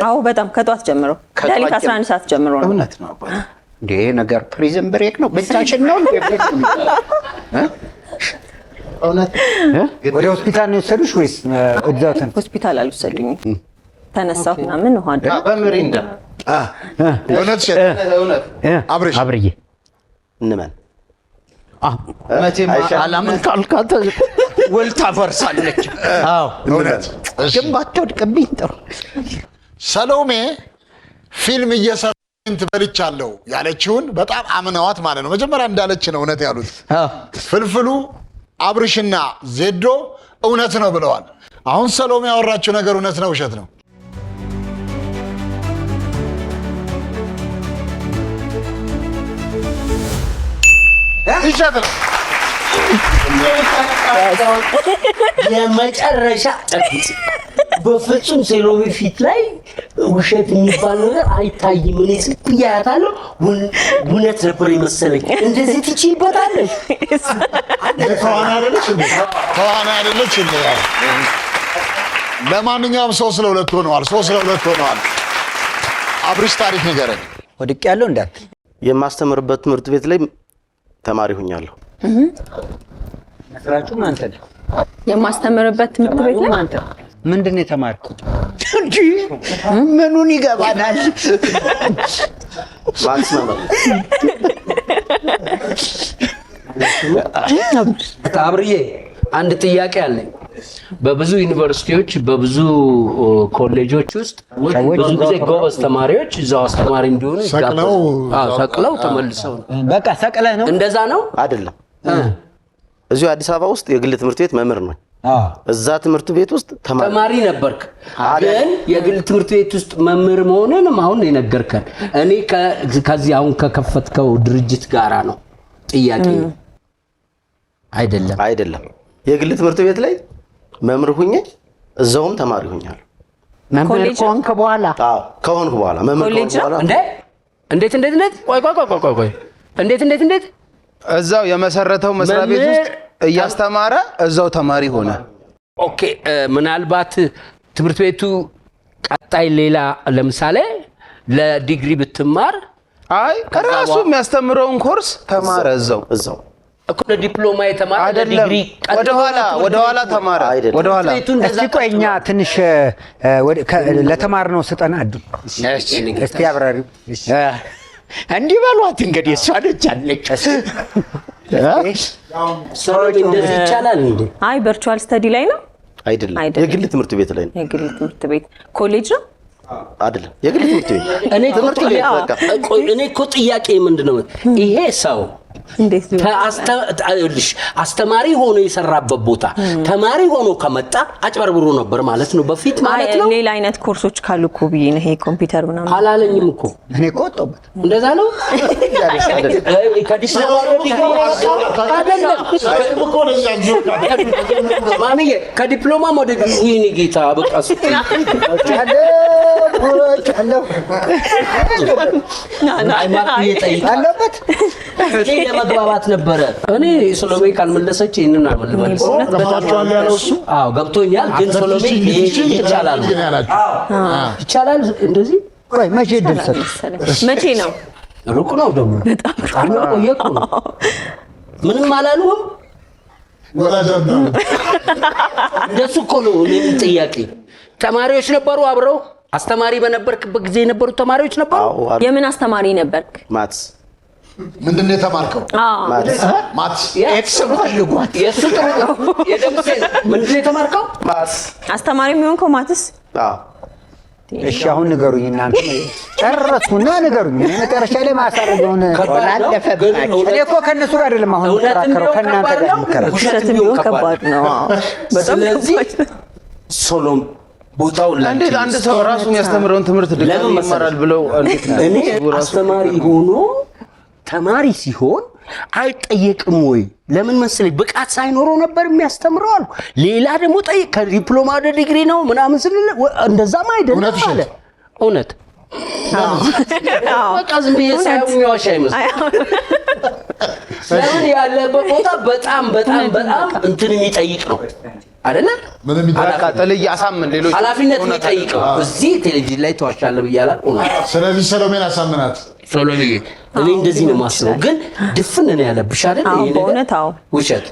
አዎ በጣም ከጧት ጀምሮ ሌሊት 11 ሰዓት ጀምሮ ነው። እውነት ነው። እንዴ ነገር ፕሪዝን ብሬክ ነው። ብቻሽን ነው እንዴ? እውነት ወደ ሆስፒታል ነው የወሰዱሽ ወይስ እዛው? ሆስፒታል አልወሰዱኝም። ተነሳሁ ምናምን ውሃ በምሪንዳ እውነት አብርዬ እንመን መቼም አላምን ካልካተ ወልታ ፈርሳለች። አዎ እውነት። ግን ባትወድቅብኝ ጥሩ። ሰሎሜ ፊልም እየሰራን ትበልቻለሁ ያለችውን በጣም አምነዋት ማለት ነው። መጀመሪያ እንዳለች ነው እውነት ያሉት። ፍልፍሉ አብርሽና ዜዶ እውነት ነው ብለዋል። አሁን ሰሎሜ ያወራችው ነገር እውነት ነው ውሸት ነው? ውሸት ነው። የመጨረሻ በፍጹም ሰሎሜ ፊት ላይ ውሸት የሚባል ነገር አይታይም። እኔ ዝም ብዬ አያታለሁ። እውነት ነበር የመሰለኝ። እንደዚህ ትችይበታለሽ። ተዋናይ አይደለች እንዴ? ለማንኛውም 3-2 ሆነዋል። 3-2 ሆነዋል። አብርሽ ታሪክ ንገረኝ። ወድቅ ያለው እንዳት የማስተምርበት ትምህርት ቤት ላይ ተማሪ ሆኛለሁ። መስራቹም አንተ ነህ። የማስተምርበት ትምህርት ቤት ላይ አንተ ምንድን ነው የተማርከው? እንጂ ምኑን ይገባናል? ማክስ መምህር አብርዬ አንድ ጥያቄ አለኝ። በብዙ ዩኒቨርሲቲዎች በብዙ ኮሌጆች ውስጥ ብዙ ጊዜ ጎበዝ ተማሪዎች እዛው አስተማሪ እንዲሆኑ ሰቅለው ተመልሰው ነው። በቃ ሰቅለህ ነው? እንደዛ ነው አይደለም። እዚሁ አዲስ አበባ ውስጥ የግል ትምህርት ቤት መምህር ነው። እዛ ትምህርት ቤት ውስጥ ተማሪ ነበርክ፣ ግን የግል ትምህርት ቤት ውስጥ መምህር መሆንንም አሁን የነገርከን። እኔ ከዚህ አሁን ከከፈትከው ድርጅት ጋራ ነው ጥያቄ። አይደለም። የግል ትምህርት ቤት ላይ መምህር ሁኜ እዛውም ተማሪ ሆኛለሁ። መምህር ከሆንክ በኋላ? አዎ ከሆንኩ በኋላ መምህር ከሆንኩ በኋላ። እንዴት ቆይ እንዴት እዛው የመሰረተው መስሪያ ቤት ውስጥ እያስተማረ እዛው ተማሪ ሆነ። ኦኬ ምናልባት ትምህርት ቤቱ ቀጣይ ሌላ ለምሳሌ ለዲግሪ ብትማር ራሱ የሚያስተምረውን ኮርስ ተማረ እዛው እኮ ለዲፕሎማ የተማረ ለዲግሪ ወደኋላ ተማረ። ወደኋላ እስቲ ቆይ እኛ ትንሽ ለተማርነው ስጠና አዱ እስቲ አብራሪው እንዲህ በሏት እንግዲህ እሷ ነች አለች። ሰሎሜ እንደዚህ ይቻላል እንዴ? አይ ቨርቹዋል ስተዲ ላይ ነው። አይደለም የግል ትምህርት ቤት ላይ ነው። የግል ትምህርት ቤት ኮሌጅ ነው አይደለም የግል ትምህርት ቤት። እኔ እኮ ጥያቄ ምንድነው ይሄ ሰው እንዴት ነው አስተማሪ ሆኖ የሰራበት ቦታ ተማሪ ሆኖ ከመጣ አጭበርብሮ ነበር ማለት ነው በፊት ማለት ነው። ሌላ አይነት ኮርሶች ካሉ እኮ ብዬ ነው። ይሄ ኮምፒውተር ምናምን አላለኝም እኮ እኔ እኮ ወጣሁበት። እንደዛ ነው። ከዲፕሎማ ወደ ዲግሪ ጌታ በቃ አለበት ለመግባባት ነበረ። እኔ ሰሎሜ ካልመለሰች ይሄንን አልመለሰች። ገብታችኋል ያለው እሱ? አዎ ገብቶኛል። ግን ሰሎሜ ይቻላል እንደዚህ። ቆይ መቼ ድርሰት መቼ ነው? ሩቅ ነው ደግሞ በጣም ቆየኩ ነው። ምንም አላሉም። እንደሱ እኮ ነው እኔም ጥያቄ። ተማሪዎች ነበሩ አብረው አስተማሪ በነበርክበት ጊዜ የነበሩ ተማሪዎች ነበሩ። የምን አስተማሪ ነበርክ? ማትስ። ምንድን ነው የተማርከው? ማትስ። ኤክስ ፈልጓት የሱ ጥሩ ነው። የደምሴ ምንድን ነው የተማርከው? ማትስ። አስተማሪ የሚሆንከው ማትስ? አዎ። እሺ አሁን ንገሩኝ እናንተ ጨረስኩና ንገሩኝ። መጨረሻ ላይ ማሳረገውን ላለፈበት እኔ እኮ ከነሱ ጋር አይደለም አሁን ተከራከረው ከእናንተ ጋር ተከራከረው። ውሸት ቢሆን ከባድ ነው። በጣም ከባድ ነው። ሶሎም ቦታውን ላይ እንዴት አንድ ሰው ራሱ የሚያስተምረውን ትምህርት ድጋሚ ይማራል ብለው እኔ አስተማሪ ሆኖ ተማሪ ሲሆን አይጠየቅም ወይ? ለምን መሰለኝ ብቃት ሳይኖረው ነበር የሚያስተምረው አሉ። ሌላ ደግሞ ጠይቅ ከዲፕሎማ ወደ ዲግሪ ነው ምናምን ስንል እንደዛም አይደለም አለ። እውነት በቃ ዝም ብዬ ሳይሆን የሚዋሽ አይመስልም። ለምን ያለበት ቦታ በጣም በጣም በጣም እንትን የሚጠይቅ ነው አይደለ? ምንም ይታቃጠል ያሳምን ሌሎች ኃላፊነት የሚጠይቅ ነው። እዚህ ቴሌቪዥን ላይ ተዋሻለህ ብያለሁ። ስለዚህ ሰሎሜን አሳምናት። ሰሎሜ እኔ እንደዚህ ነው የማስበው፣ ግን ድፍን ነው ያለብሽ አይደል? አዎ በእውነት አዎ። ውሸት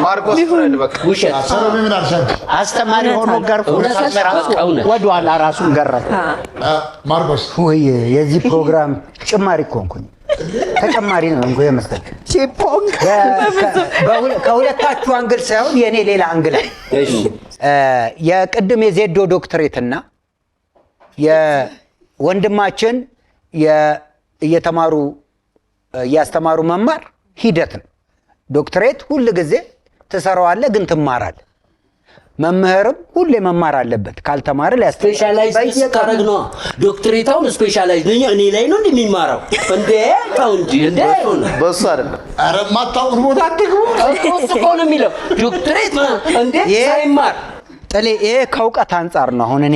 ማርቆስ ፍረድ በቃ ውሸት። ሰሎሜ ምን አልሻል? አስተማሪ ሆኖ ገርፎ ራሱ ወደኋላ ራሱን ገረፈ። ማርቆስ ወይ የዚህ ፕሮግራም ጭማሪ እኮ እንኩኝ ተጨማሪ ነው እንጎ የመስጠት ሲፖንግ ከሁለታችሁ አንግል ሳይሆን የኔ ሌላ አንግል የቅድም የዜዶ ዶክትሬትና የወንድማችን እያስተማሩ መማር ሂደት ነው። ዶክትሬት ሁል ጊዜ ትሰራዋለህ ግን ትማራለህ። መምህርም ሁሌ መማር አለበት። ካልተማረ ስፔሻላይዝ ታረግ ነው። ዶክትሬታውን ስፔሻላይዝ ነኝ እኔ ላይ ነው እንደሚማረው እንዴ ታው እንጂ እንዴ በሱ አይደለም። ኧረ ማታውቁት ቦታ አትግቡ። እሱ እኮ ነው የሚለው ዶክትሬት እንዴ ሳይማር ጥሌ ይሄ ከእውቀት አንጻር ነው። አሁን እኔ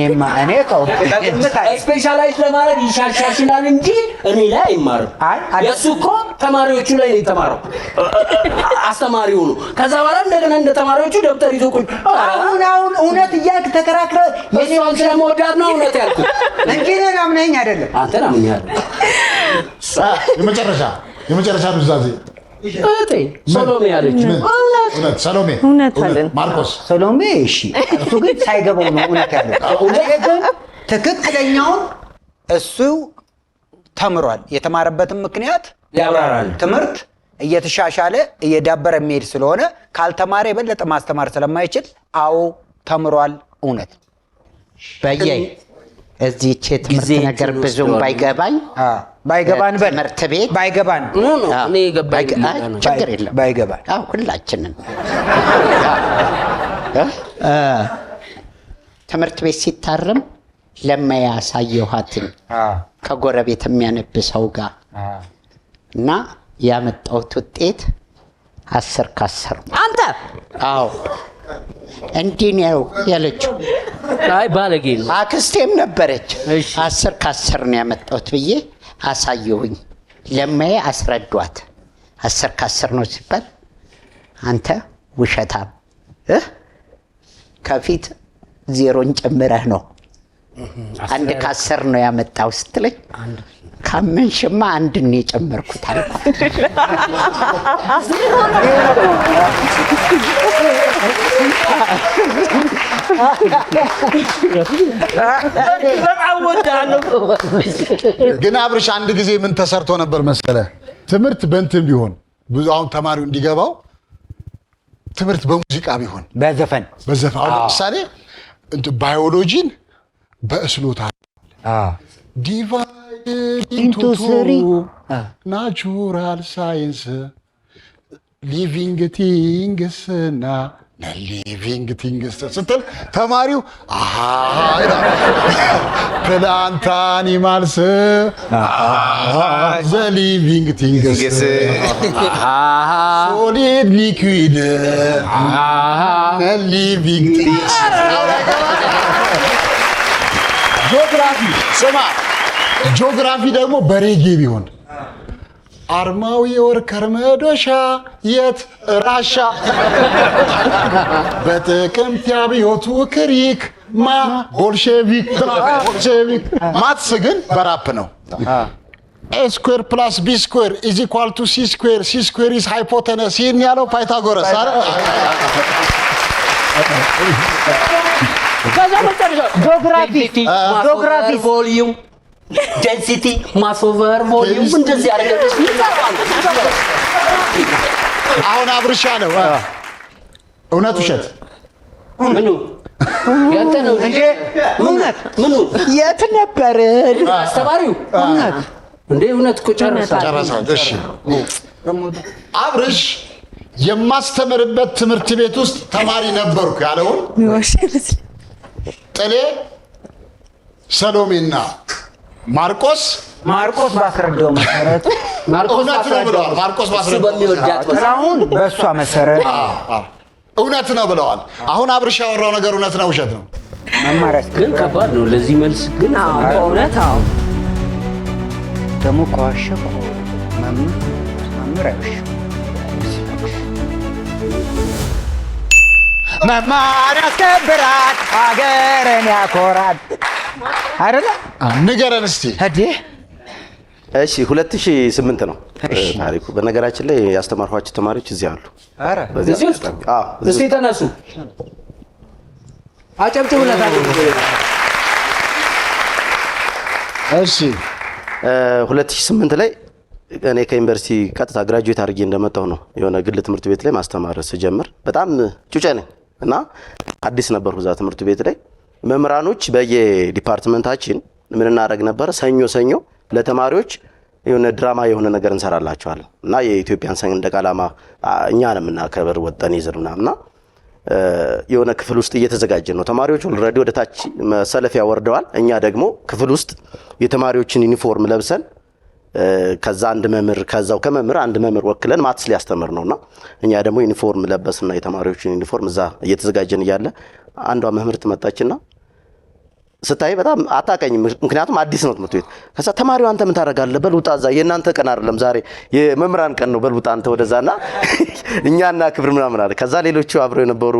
ስፔሻላይዝ ለማድረግ ይሻሻሽናል እንጂ እኔ ላይ አይማርም። የሱ እኮ ተማሪዎቹ ላይ ነው የተማረው አስተማሪው ነው። ከዛ በኋላ እንደገና እንደ ተማሪዎቹ ደብተር ይዞ ቁጭ አሁን እውነት እያልክ ተከራክረ የኔን ስለመወዳት ነው እውነት ያልኩት እንጂ እኔን አምነኸኝ አይደለም። አንተን አምኛለሁ። የመጨረሻ ኑዛዜ እቴ ሰሎሜ ያለች እውነት ሰሎሜ እውነት አለን ማርቆስ ሰሎሜ እሺ፣ እሱ ግን ሳይገባው ነው እውነት ያለው። ግን ትክክለኛውን እሱ ተምሯል። የተማረበትም ምክንያት ያብራራል። ትምህርት እየተሻሻለ እየዳበረ የሚሄድ ስለሆነ ካልተማረ የበለጠ ማስተማር ስለማይችል አዎ ተምሯል። እውነት በየይ እዚህች የትምህርት ነገር ብዙም ባይገባኝ ባይገባን በል ትምህርት ቤት ባይገባን እኔ ገባኝ ችግር የለም ባይገባን ሁላችንም ትምህርት ቤት ሲታረም ለማያሳየኋትን ከጎረቤት የሚያነብሰው ጋር እና ያመጣሁት ውጤት 10 ከ10 አንተ አዎ እንዲህ ነው ያለችው። አይ ባለጌ ነው። አክስቴም ነበረች። 10 ከ10 ነው ያመጣሁት ብዬ አሳየሁኝ። ለማዬ አስረዷት 10 ከ10 ነው ሲባል አንተ ውሸታም ከፊት ዜሮን ጨምረህ ነው 1 ከ10 ነው ያመጣው ስትለኝ ካመንሽማ አንድ ነው የጨመርኩት አልኳት። ግን አብርሽ አንድ ጊዜ ምን ተሰርቶ ነበር መሰለ? ትምህርት በእንትን ቢሆን ብዙ አሁን ተማሪው እንዲገባው ትምህርት በሙዚቃ ቢሆን በዘፈን አሁን ለምሳሌ ባዮሎጂን በእስሎታ ዲቫይድ ኢንቱ 3 ናቹራል ሳይንስ ሊቪንግ ቲንግስ እና ሊቪንግ ቲንግስ ስትል ተማሪው ፕላንት አኒማልስ ዘ ሊቪንግ ቲንግስ ሶሊድ ሊኩዊድ ሊቪንግ ቲንግስ። ጂኦግራፊ ስማ፣ ጂኦግራፊ ደግሞ በሬጌ ቢሆን አርማው የወርከር መዶሻ የት ራሻ በጥቅምት ያብዮቱ ክሪክ ማ ቦልሼቪክ ማትስ ግን በራፕ ነው። ኤ ስኩዌር ፕላስ ቢ ስኩዌር ኢዝ ኢኳል ቱ ሲ ስኩዌር ሲ ስኩዌር ኢዝ ሃይፖተነስ ይህን ያለው ፓይታጎረስ አረ ከዛ መጨረሻ ጂኦግራፊ ቮሊዩም ዴንሲቲ ማስ ኦቨር ቮሊዩም እንደዚህ አደረገች። አሁን አብርሻ ነው እውነት ውሸት ምኑ ያንተ ነው እንጂ እውነት ምኑ የት ነበር አስተማሪው? እውነት እንዴ እውነት እኮ ጨረሰው። እሺ አብርሽ የማስተምርበት ትምህርት ቤት ውስጥ ተማሪ ነበርኩ ያለውን ጥሌ ሰሎሜና ማርቆስ ባስረዳው መሰረት እውነት ነው ብለዋል። ማርቆስ ባስረዳው ጥላሁን በእሷ መሰረት እውነት ነው ብለዋል። አሁን አብርሽ ያወራው ነገር እውነት ነው ውሸት ነው? መማረስ ግን ከባድ ነው ለዚህ መልስ ግን በእውነት ደግሞ ከዋሸ መምህር አይዋሽም። መማር ያስከብራል፣ ሀገርን ያኮራል አይደለ? ንገረን እስቲ። እሺ 2008 ነው ታሪኩ። በነገራችን ላይ ያስተማርኳቸው ተማሪዎች እዚህ አሉ። አረ እዚህ ውስጥ እስቲ ተነሱ አጨብጭቡለታል። እሺ 2008 ላይ እኔ ከዩኒቨርሲቲ ቀጥታ ግራጁዌት አድርጌ እንደመጣሁ ነው የሆነ ግል ትምህርት ቤት ላይ ማስተማር ስጀምር በጣም ጩጬ ነኝ እና አዲስ ነበርኩ እዛ ትምህርት ቤት ላይ። መምህራኖች በየዲፓርትመንታችን ምን እናደርግ ነበር? ሰኞ ለተማሪዎች የሆነ ድራማ የሆነ ነገር እንሰራላቸዋለን እና የኢትዮጵያን ሰንደቅ ዓላማ እኛ ነን የምናከብር ወጠን ይዘር ምናምንና የሆነ ክፍል ውስጥ እየተዘጋጀ ነው። ተማሪዎች ኦልሬዲ ወደ ታች መሰለፊያ ወርደዋል። እኛ ደግሞ ክፍል ውስጥ የተማሪዎችን ዩኒፎርም ለብሰን ከዛ አንድ መምህር ከዛው ከመምህር አንድ መምህር ወክለን ማትስ ሊያስተምር ነውና እኛ ደግሞ ዩኒፎርም ለበስና የተማሪዎችን ዩኒፎርም እዛ እየተዘጋጀን እያለ አንዷ መምህር ትመጣችና ስታይ በጣም አታቀኝ፣ ምክንያቱም አዲስ ነው ትምህርት ቤት። ከዛ ተማሪው አንተ ምን ታደርጋለህ? በል ውጣ፣ እዛ የእናንተ ቀን አይደለም ዛሬ የመምህራን ቀን ነው፣ በል ውጣ አንተ ወደዛና እኛና ክብር ምናምን አለ። ከዛ ሌሎቹ አብረው የነበሩ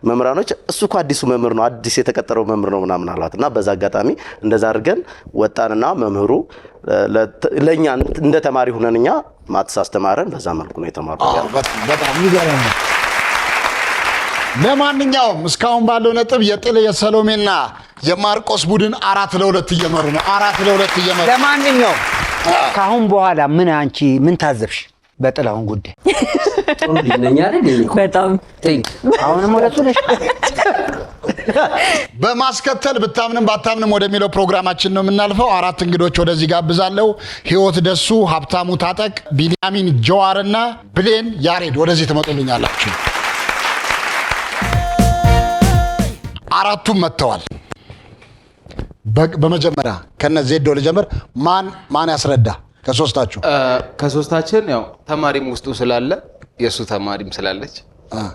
መምህራኖች እሱ እኮ አዲሱ መምህር ነው፣ አዲስ የተቀጠረው መምህር ነው ምናምን አሏት እና በዛ አጋጣሚ እንደዛ አድርገን ወጣንና መምህሩ ለኛ እንደ ተማሪ ሆነን እኛ ማትስ አስተማረን። በዛ መልኩ ነው የተማርኩት። በጣም ይገርም። ለማንኛውም እስካሁን ባለው ነጥብ የጥሌ የሰሎሜና የማርቆስ ቡድን 4-2 እየመሩ ነው። 4-2 እየመሩ። ለማንኛውም ካሁን በኋላ አንቺ ምን ታዘብሽ በጥላሁን ጉዳይ? ጥሩ ልጅ አይደል? በጣም አሁንም ወለቱ ነሽ። በማስከተል ብታምንም ባታምንም ወደሚለው ፕሮግራማችን ነው የምናልፈው። 4 እንግዶች ወደዚህ ጋብዛለሁ። ህይወት ደሱ፣ ሀብታሙ ታጠቅ፣ ቢንያሚን ጀዋርና ብሌን ያሬድ ወደዚህ ትመጡልኛላችሁ። 4ቱም መጥተዋል። በመጀመሪያ ከነዜዶ ልጀምር። ማን ያስረዳ? ከሶስታችን ያው ተማሪም ውስጡ ስላለ የሱ ተማሪም ስላለች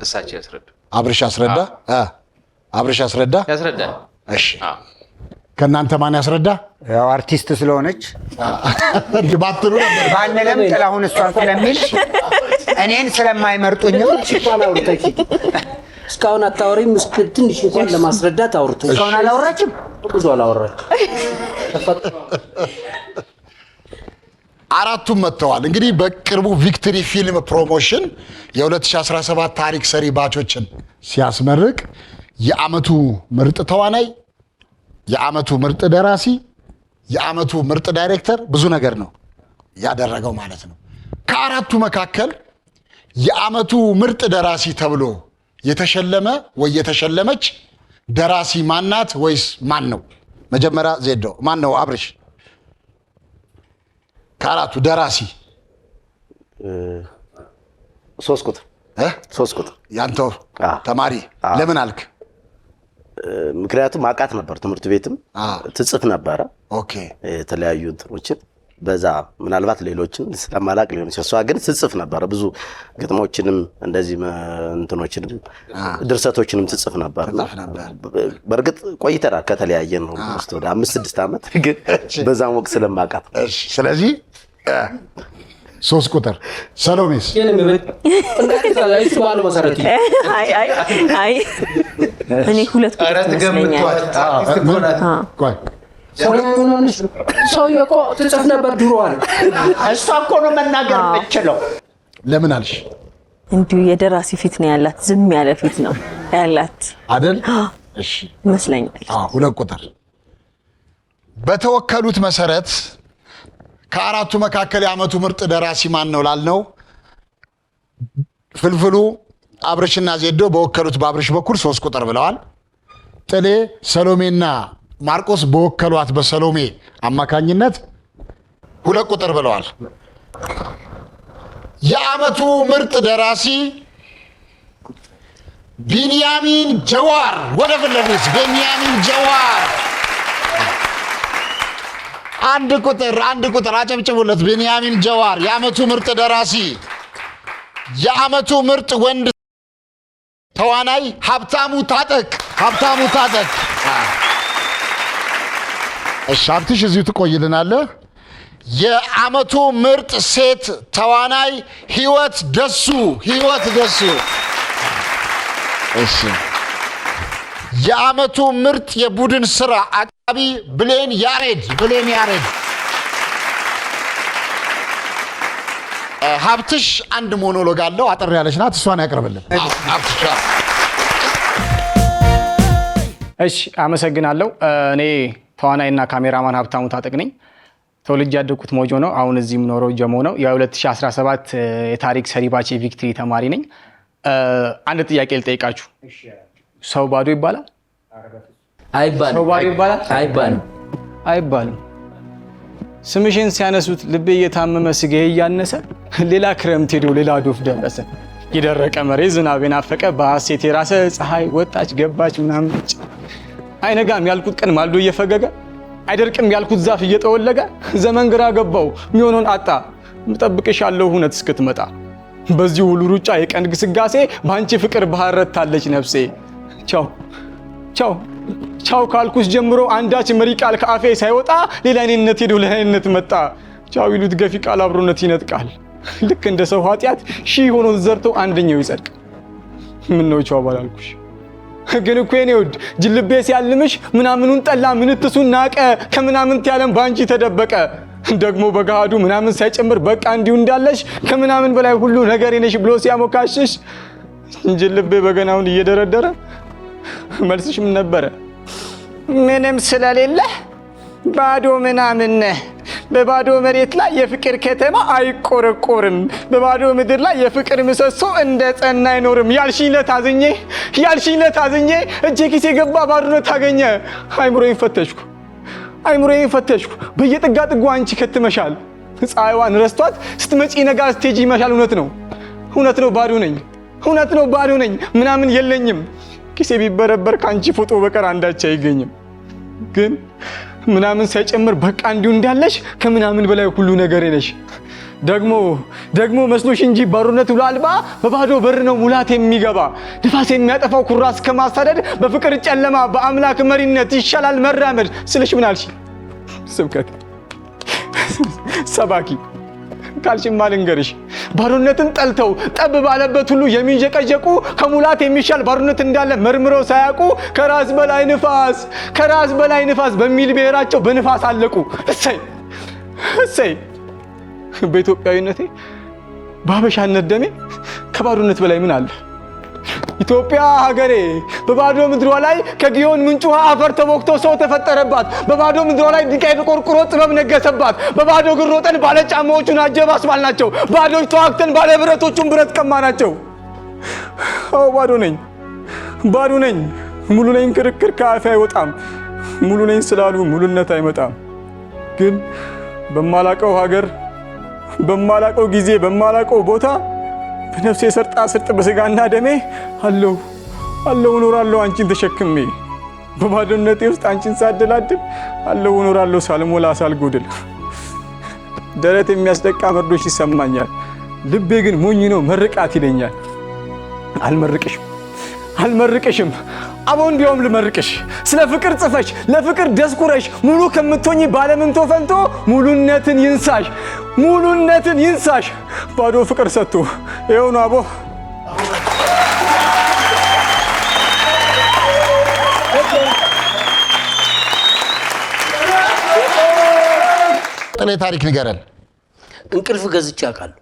እሳቸው ያስረዱ። አብርሽ ያስረዳ። ያስረዳ። እሺ ከናንተ ማን ያስረዳ? ያው አርቲስት ስለሆነች ባትሉ ነበር ባንለም ጥላሁን እሷን ስለሚል እኔን ስለማይመርጡኝ እስካሁን አታወሪም። ትንሽ እንኳን ለማስረዳት አውርተሽ እስካሁን አላወራችም። ብዙ አላወራችም። 4ቱም መጥተዋል። እንግዲህ በቅርቡ ቪክትሪ ፊልም ፕሮሞሽን የ2017 ታሪክ ሰሪ ባቾችን ሲያስመርቅ የአመቱ ምርጥ ተዋናይ፣ የአመቱ ምርጥ ደራሲ፣ የአመቱ ምርጥ ዳይሬክተር ብዙ ነገር ነው ያደረገው ማለት ነው። ከ4ቱ መካከል የአመቱ ምርጥ ደራሲ ተብሎ የተሸለመ ወይ የተሸለመች ደራሲ ማናት ወይስ ማን ነው? መጀመሪያ ዜዶ ማን ነው? አብርሽ ከ4ቱ ደራሲ 3 ቁጥር ያንተው ተማሪ ለምን አልክ? ምክንያቱም አቃት ነበር ትምህርት ቤትም ትጽፍ ነበረ። ኦኬ የተለያዩ እንትኖችን በዛ ምናልባት ሌሎችን ስለማላቅ ሊሆን ይችላል። እሷ ግን ትጽፍ ነበር ብዙ ግጥሞችንም እንደዚህ እንትኖችንም ድርሰቶችንም ትጽፍ ነበር። በእርግጥ ቆይተናል ከተለያየን ነው ወደ 5-6 ዓመት ግን በዛም ወቅት ስለማቃት። እሺ ስለዚህ 3 ቁጥር ሰሎሜስ እኔ 2 ቁጥር ሰው እኮ ትጽፍ ነበር ድሮ አለ። እሷ እኮ ነው መናገር የምትችለው። ለምን አልሽ? እንዲሁ የደራሲ ፊት ነው ያላት፣ ዝም ያለ ፊት ነው ያላት አይደል? እሺ ይመስለኛል። 2 ቁጥር በተወከሉት መሰረት ከ4ቱ መካከል የአመቱ ምርጥ ደራሲ ማን ነው ላልነው ፍልፍሉ አብርሽና ዜዶ በወከሉት በአብርሽ በኩል 3 ቁጥር ብለዋል። ጥሌ ሰሎሜና ማርቆስ በወከሏት በሰሎሜ አማካኝነት 2 ቁጥር ብለዋል። የአመቱ ምርጥ ደራሲ ቢንያሚን ጀዋር ወደ ፊት ለፊት። ቢንያሚን ጀዋር አንድ ቁጥር አጨብጭቡለት። ቢንያሚን ጀዋር የዓመቱ ምርጥ ደራሲ፣ የዓመቱ ምርጥ ወንድ ተዋናይ ሀብታሙ ታጠቅ። እሺ ሀብትሽ እዚሁ ትቆይልናለህ። የዓመቱ ምርጥ ሴት ተዋናይ ህይወት ደሱ። እሺ የዓመቱ ምርጥ የቡድን ስራ አቃቢ ብሌን ያሬድ። ሀብትሽ አንድ ሞኖሎግ አለው፣ አጠር ያለች ናት፣ እሷን ያቀርብልን። እሺ አመሰግናለሁ። እኔ ተዋናይና ካሜራማን ሀብታሙ ታጠቅ ነኝ። ተወልጄ ያደግኩት ሞጆ ነው። አሁን እዚህ የምኖረው ጀሞ ነው። የ2017 የታሪክ ሰሪ ባች ቪክትሪ ተማሪ ነኝ። አንድ ጥያቄ ልጠይቃችሁ። ሰው ባዶ ይባላል? አይባልም። ስምሽን ሲያነሱት ልቤ እየታመመ ስጋዬ እያነሰ ሌላ ክረምት ሄዶ ሌላ ዶፍ ደረሰ። የደረቀ መሬት ዝናብ የናፈቀ በሐሴት የራሰ ፀሐይ ወጣች ገባች ምናምን አይነጋም ያልኩት ቀን ማልዶ እየፈገገ አይደርቅም ያልኩት ዛፍ እየጠወለገ ዘመን ግራ ገባው ሚሆነውን አጣ ምጠብቅሻለሁ ሁነት እስክትመጣ በዚህ ሁሉ ሩጫ የቀን ግስጋሴ ባንቺ ፍቅር ባህር ረታለች ነፍሴ። ቻው ካልኩስ ጀምሮ አንዳች መሪ ቃል ከአፌ ሳይወጣ ሌላ እኔነት ሄዶ ለእኔነት መጣ። ቻው ይሉት ገፊ ቃል አብሮነት ይነጥቃል። ልክ እንደ ሰው ኃጢአት ሺህ ሆኖ ዘርቶ አንደኛው ይጸድቅ። ምን ነው ቻው ባላልኩሽ ግን እኮ የኔ ውድ ጅልቤ ሲያልምሽ ምናምኑን ጠላ ምንትሱን ናቀ ከምናምን ያለም ባንቺ ተደበቀ። ደግሞ በጋዱ ምናምን ሳይጨምር በቃ እንዲሁ እንዳለሽ ከምናምን በላይ ሁሉ ነገር ነሽ ብሎ ሲያሞካሽሽ ጅልቤ በገናውን እየደረደረ መልስሽ ምን ነበረ? ምንም ስለሌለ ባዶ ምናምን ነህ። በባዶ መሬት ላይ የፍቅር ከተማ አይቆረቆርም። በባዶ ምድር ላይ የፍቅር ምሰሶ እንደ ጸና አይኖርም። ያልሽለት አዝኜ እጄ ኪስ የገባ ባዶነት አገኘ። አይምሮዬን ፈተሽኩ በየጥጋ ጥጓ አንቺ ከትመሻል። ፀሐይዋን ረስቷት ስትመጪ ነጋ ስቴጅ ይመሻል። እውነት ነው ባዶ ነኝ ምናምን የለኝም። ኪሴ ቢበረበር ካንቺ ፎቶ በቀር አንዳች አይገኝም። ግን ምናምን ሳይጨምር በቃ እንዲሁ እንዳለሽ ከምናምን በላይ ሁሉ ነገር ነሽ። ደግሞ መስሎሽ እንጂ ባዶነት ውሎ አልባ በባዶ በር ነው ሙላት የሚገባ። ንፋስ የሚያጠፋው ኩራስ ከማሳደድ በፍቅር ጨለማ በአምላክ መሪነት ይሻላል መራመድ ስልሽ ምን አልሽ? ስብከት ሰባኪ ካልሽማ ልንገርሽ ባዶነትን ጠልተው ጠብ ባለበት ሁሉ የሚንጀቀጀቁ ከሙላት የሚሻል ባዶነት እንዳለ መርምረው ሳያውቁ ከራስ በላይ ንፋስ በሚል ብሔራቸው በንፋስ አለቁ። እሰይ በኢትዮጵያዊነቴ በአበሻነት ደሜ ከባዶነት በላይ ምን አለ? ኢትዮጵያ ሀገሬ በባዶ ምድሯ ላይ ከጊዮን ምንጭ ውሃ አፈር ተቦክቶ ሰው ተፈጠረባት። በባዶ ምድሯ ላይ ድንጋይ ተቆርቁሮ ጥበብ ነገሰባት። በባዶ እግር ሮጠን ባለ ጫማዎቹን አጀብ አስባልናቸው። ባዶች ተዋግተን ባለ ብረቶቹን ብረት ቀማናቸው። አዎ ባዶ ነኝ ሙሉ ነኝ ክርክር ከአፌ አይወጣም። ሙሉ ነኝ ስላሉ ሙሉነት አይመጣም። ግን በማላቀው ሀገር በማላቀው ጊዜ በማላቀው ቦታ በነፍሴ ሰርጣ ስርጥ በስጋና ደሜ አለው እኖራለሁ አንቺን ተሸክሜ። በባዶነቴ ውስጥ አንቺን ሳደላድል አለው እኖራለሁ ሳልሞላ ሳልጎድል። ደረት የሚያስደቃ መርዶሽ ይሰማኛል። ልቤ ግን ሞኝ ነው መርቃት ይለኛል። አልመርቅሽም አቦ እንዲያውም ልመርቅሽ። ስለ ፍቅር ጽፈሽ ለፍቅር ደስኩረሽ ሙሉ ከምትሆኚ ባለምንቶ ፈንቶ ሙሉነትን ይንሳሽ ባዶ ፍቅር ሰጥቶ ይኸው ነው አቦ። ጥሌ ታሪክ ንገረን። እንቅልፍ ገዝቼ አውቃለሁ።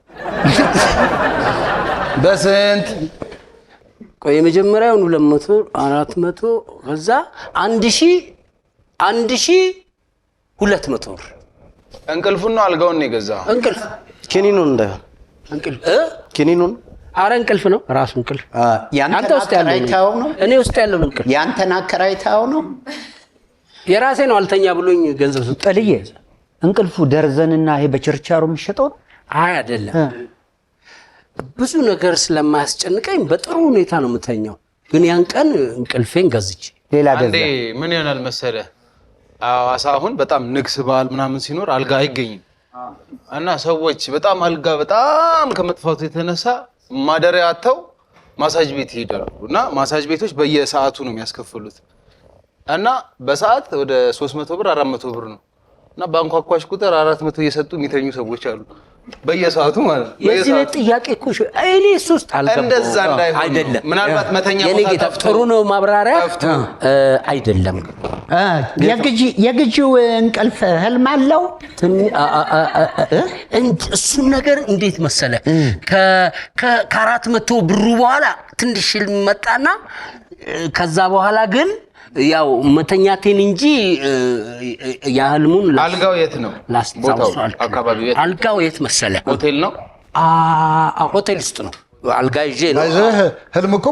በስንት ቆይ የመጀመሪያውን 200 400 ከዛ 1200 ብር። እንቅልፉን ነው አልጋውን ነው የገዛው? እንቅልፍ ኪኒኑን እንዳይሆን ኪኒኑን አረ እንቅልፍ ነው ራሱ እንቅልፍ። ያንተ ውስጥ ያለው ነው እኔ ውስጥ ያለው እንቅልፍ ያንተን አከራይታው ነው የራሴ ነው። አልተኛ ብሎኝ ገንዘብ ጥልዬ እንቅልፉ ደርዘንና ይሄ በችርቻሮ የሚሸጠው ነው? አይ አይደለም። ብዙ ነገር ስለማያስጨንቀኝ በጥሩ ሁኔታ ነው የምተኛው። ግን ያን ቀን እንቅልፌን ገዝቼ ሌላ አንዴ ምን ይሆናል መሰለ ሐዋሳ አሁን በጣም ንግስ በዓል ምናምን ሲኖር አልጋ አይገኝም እና ሰዎች በጣም አልጋ በጣም ከመጥፋቱ የተነሳ ማደሪያ አጥተው ማሳጅ ቤት ይሄዳሉ እና ማሳጅ ቤቶች በየሰዓቱ ነው የሚያስከፍሉት እና በሰዓት ወደ 300 ብር 400 ብር ነው እና ባንኳኳሽ ቁጥር 400 እየሰጡ የሚተኙ ሰዎች አሉ በየሰዓቱ ማለት ነው። የዚህ ጥያቄ እኮ እኔ ሶስት አልገባም እንደዛ እንዳይሆን አይደለም። ምናልባት መተኛ ቦታ ጥሩ ነው ማብራሪያ አይደለም። የግዢው እንቅልፍ ህልም አለው እሱን ነገር እንዴት መሰለ ከ400 ብሩ በኋላ ትንሽ ህልም መጣና ከዛ በኋላ ግን ያው መተኛቴን እንጂ ያህልሙን አልጋው የት ነው ቦታው አካባቢው የት አልጋው የት መሰለ ሆቴል ነው ሆቴል ውስጥ ነው አልጋ ይዤ ነው ህልም እኮ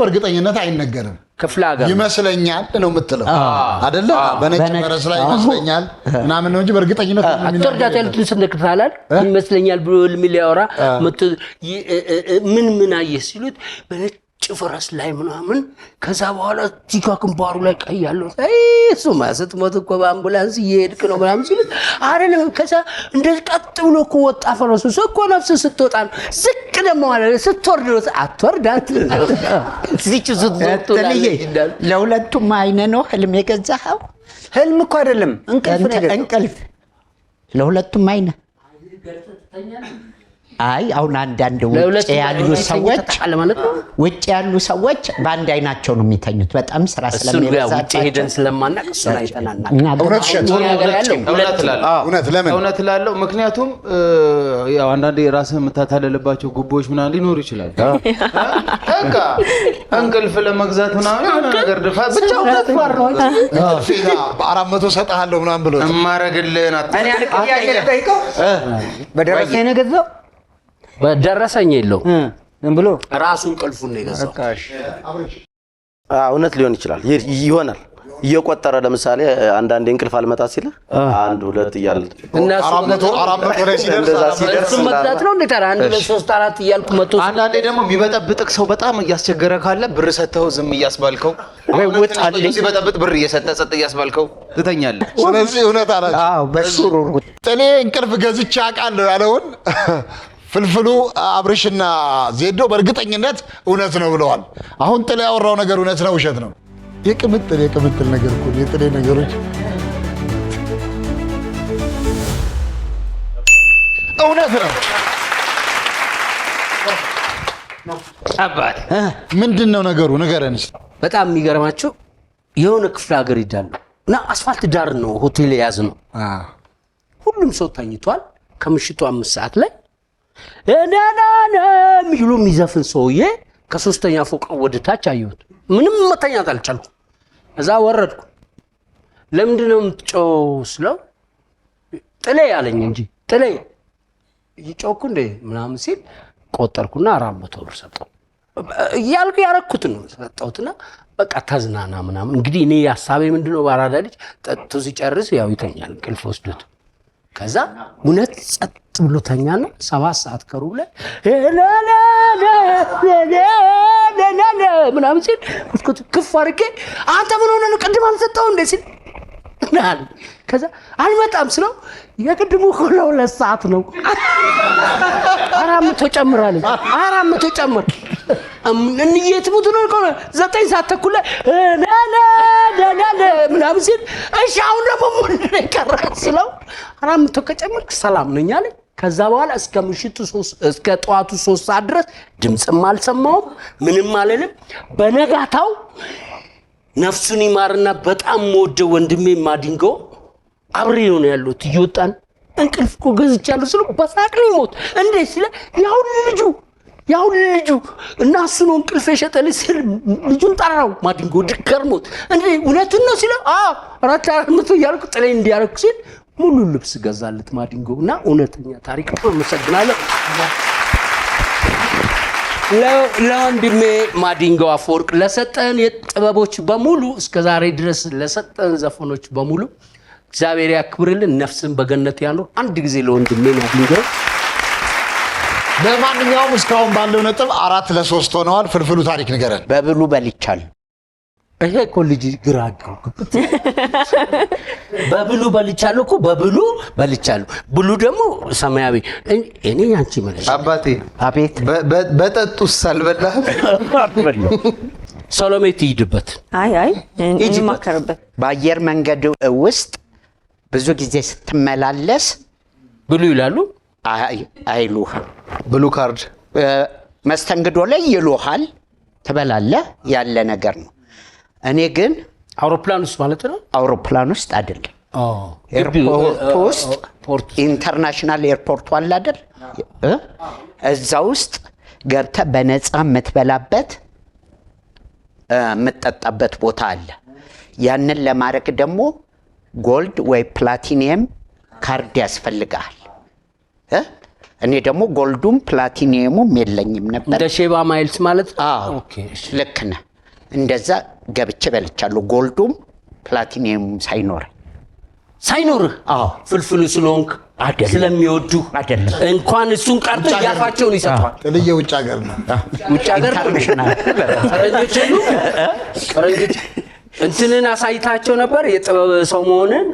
በእርግጠኝነት አይነገርም ክፍለ ሀገር ይመስለኛል ነው የምትለው አይደለ በነጭ ፈረስ ላይ ይመስለኛል ምናምን ነው እንጂ በእርግጠኝነት አትርዳት ያሉትን ስንክታላል ይመስለኛል ብሎ ሊያወራ ምን አየህ ሲሉት በነጭ ፈረስ ላይ ምናምን ከዛ በኋላ ቲካ ግንባሩ ላይ ቀያለው እሱ ማሰጥ ሞት እኮ በአምቡላንስ እየሄድክ ነው ምናምን ሲሉት አይደለም ከዛ እንደዚህ ቀጥ ብሎ እኮ ወጣ ፈረሱ እኮ ነፍስ ስትወጣ ነው ዝቅ ደግሞ ማለት ስትወርድ ነው አትወርዳት እዚች ስትወጣ ለሁለቱም አይነ ነው ህልም የገዛኸው ህልም እኮ አይደለም እንቅልፍ ለሁለቱም አይነ አይ አሁን አንዳንድ ውጭ ያሉ ሰዎች በአንድ አይናቸው ነው የሚተኙት በጣም ስራ ስለሚበዛ ውጭ ሄደን ስለማናቅ እሱን አይተናናቅ እውነት ላለው ምክንያቱም ያው አንዳንዴ ራስህን የምታታለልባቸው ጉቦዎች ምናምን ሊኖሩ ይችላል በቃ እንቅልፍ ለመግዛት ምናምን ነገር ድፋ ብቻ እውነት ፋር ነው በ400 ሰጣለሁ ምናምን ብሎ ማረግልህን እኔ አልቀያየ ልጠይቀው በደረሰኝ ነው ገዛው በደረሰኝ የለው ብሎ ራሱን ቅልፉን ነው የገዛው እውነት ሊሆን ይችላል ይሆናል እየቆጠረ ለምሳሌ አንዳንዴ እንቅልፍ አልመጣ ሲል 1 2 እያለ እና 400 ላይ ሲደርስ መግዛት ነው እንዴ 1 2 3 4 እያልኩ መጥቶ አንዳንዴ ደግሞ የሚበጠብጥክ ሰው በጣም እያስቸገረ ካለ ብር ሰተው ዝም እያስባልከው ወይ ወጣልኝ ሲበጠብጥ ብር እየሰጠ ጸጥ እያስባልከው ትተኛለህ ስለዚህ እውነት አላችሁ አዎ በሱሩሩ እኔ እንቅልፍ ገዝቼ አውቃለሁ ያለውን ፍልፍሉ አብርሽና ዜዶ በእርግጠኝነት እውነት ነው ብለዋል አሁን ጥላ ያወራው ነገር እውነት ነው ውሸት ነው የቅምጥል ነገር እኮ የጥሌ ነገሮች እውነት ነው አባቴ ምንድነው ነገሩ ንገረን በጣም የሚገርማችሁ የሆነ ክፍለ ሀገር ይዳሉ እና አስፋልት ዳር ነው ሆቴል ያዝ ነው ሁሉም ሰው ተኝቷል ከምሽቱ 5 ሰዓት ላይ እናናና ሚሉ የሚዘፍን ሰውዬ ከ3ኛ ፎቅ ወደ ታች አየሁት ምንም መተኛት አልቻልኩም እዛ ወረድኩ ለምንድነው የምትጮው ስለው ጥሌ ያለኝ እንጂ ጥሌ ይጮኩ እንደ ምናምን ሲል ቆጠርኩና 400 ብር ሰጠው ያረኩት ነው ሰጠውትና በቃ ተዝናና ምናምን እንግዲህ እኔ ሐሳቤ ምንድነው ባራዳ ልጅ ጠጥቶ ሲጨርስ ያው ይተኛል እንቅልፍ ወስዶት ከዛ እውነት ጸጥ ብሎ ተኛና 7 ሰዓት ከሩብ ላይ ምናምን ሲል ክፍ አድርጌ አንተ ምን ሆነህ ነው ቅድም አልሰጠኸው እንደ ሲል ከዛ አልመጣም ስለው የቅድሙ እኮ ለ2 ሰዓት ነው 400 ጨምራለች 400 ጨምር እንየት ሙት ነው እኮ 9 ሰዓት ተኩል ምናምን ሲል እሺ አሁን ደግሞ ምን ቀረ ስለው 400 ከጨመርክ ሰላም ነኝ አለኝ ከዛ በኋላ እስከ ጠዋቱ 3 ሰዓት ድረስ ድምጽም አልሰማውም ምንም አልልም በነጋታው ነፍሱን ይማርና በጣም ወደው ወንድሜ ማዲንጎ አብሬው ነው ያሉት ይወጣን እንቅልፍ እኮ ገዝቻለሁ ስለ በሳቅ ሊሞት እንዴ ሲለ ያው ልጁ እና እሱ ነው እንቅልፍ የሸጠልኝ ሲል ልጁን ጠራው ማዲንጎ ድከርሞት እንዴ እውነቱን ነው ሲለ አራት እያልኩ ጥለኝ እንዲያረኩ ሲል ሙሉ ልብስ ገዛለት ማዲንጎ እና እውነተኛ ታሪክ ነው መሰግናለሁ ለወንድሜ ማዲንጎ አፈወርቅ ለሰጠን የጥበቦች በሙሉ እስከ ዛሬ ድረስ ለሰጠን ዘፈኖች በሙሉ እግዚአብሔር ያክብርልን ነፍስን በገነት ያኖር አንድ ጊዜ ለወንድሜ ማዲንጎ ለማንኛውም እስካሁን ባለው ነጥብ 4-3 ሆነዋል ፍልፍሉ ታሪክ ንገረን በብሉ በልቻል ይሄ እኮ ልጅ ግራ አጋብኩት። በብሉ በልቻለሁ እኮ በብሉ በልቻለሁ። ብሉ ደግሞ ሰማያዊ። እኔ አንቺ ማለት አባቴ አቤት በጠጡስ አልበላህም? ሰሎሜ ትሂድበት። አይ እንማከርበት። በአየር መንገድ ውስጥ ብዙ ጊዜ ስትመላለስ ብሉ ይላሉ አይሉህም። ብሉ ካርድ መስተንግዶ ላይ ይሉሃል፣ ትበላለህ፣ ያለ ነገር ነው። እኔ ግን አውሮፕላን ውስጥ ማለት ነው። አውሮፕላን ውስጥ አይደለም፣ ኤርፖርት ውስጥ ኢንተርናሽናል ኤርፖርት አለ አይደል? እዛ ውስጥ ገብተህ በነፃ የምትበላበት የምትጠጣበት ቦታ አለ። ያንን ለማድረግ ደግሞ ጎልድ ወይ ፕላቲኒየም ካርድ ያስፈልጋል። እኔ ደግሞ ጎልዱም ፕላቲኒየሙም የለኝም ነበር። እንደ ሼባ ማይልስ ማለት ኦኬ፣ ልክ ነህ። እንደዛ ገብቼ በልቻለሁ። ጎልዱም ፕላቲኒየሙም ሳይኖርህ ፍልፍሉ ስለሆንክ ስለሚወዱ አይደለም። እንኳን እሱን ቀርቶ ያፋቸውን ይሰጣል። ጥልዬ ውጭ ሀገር ነው። ውጭ ሀገር ፈረንጆች እንትንን አሳይታቸው ነበር የጥበብ ሰው መሆንን።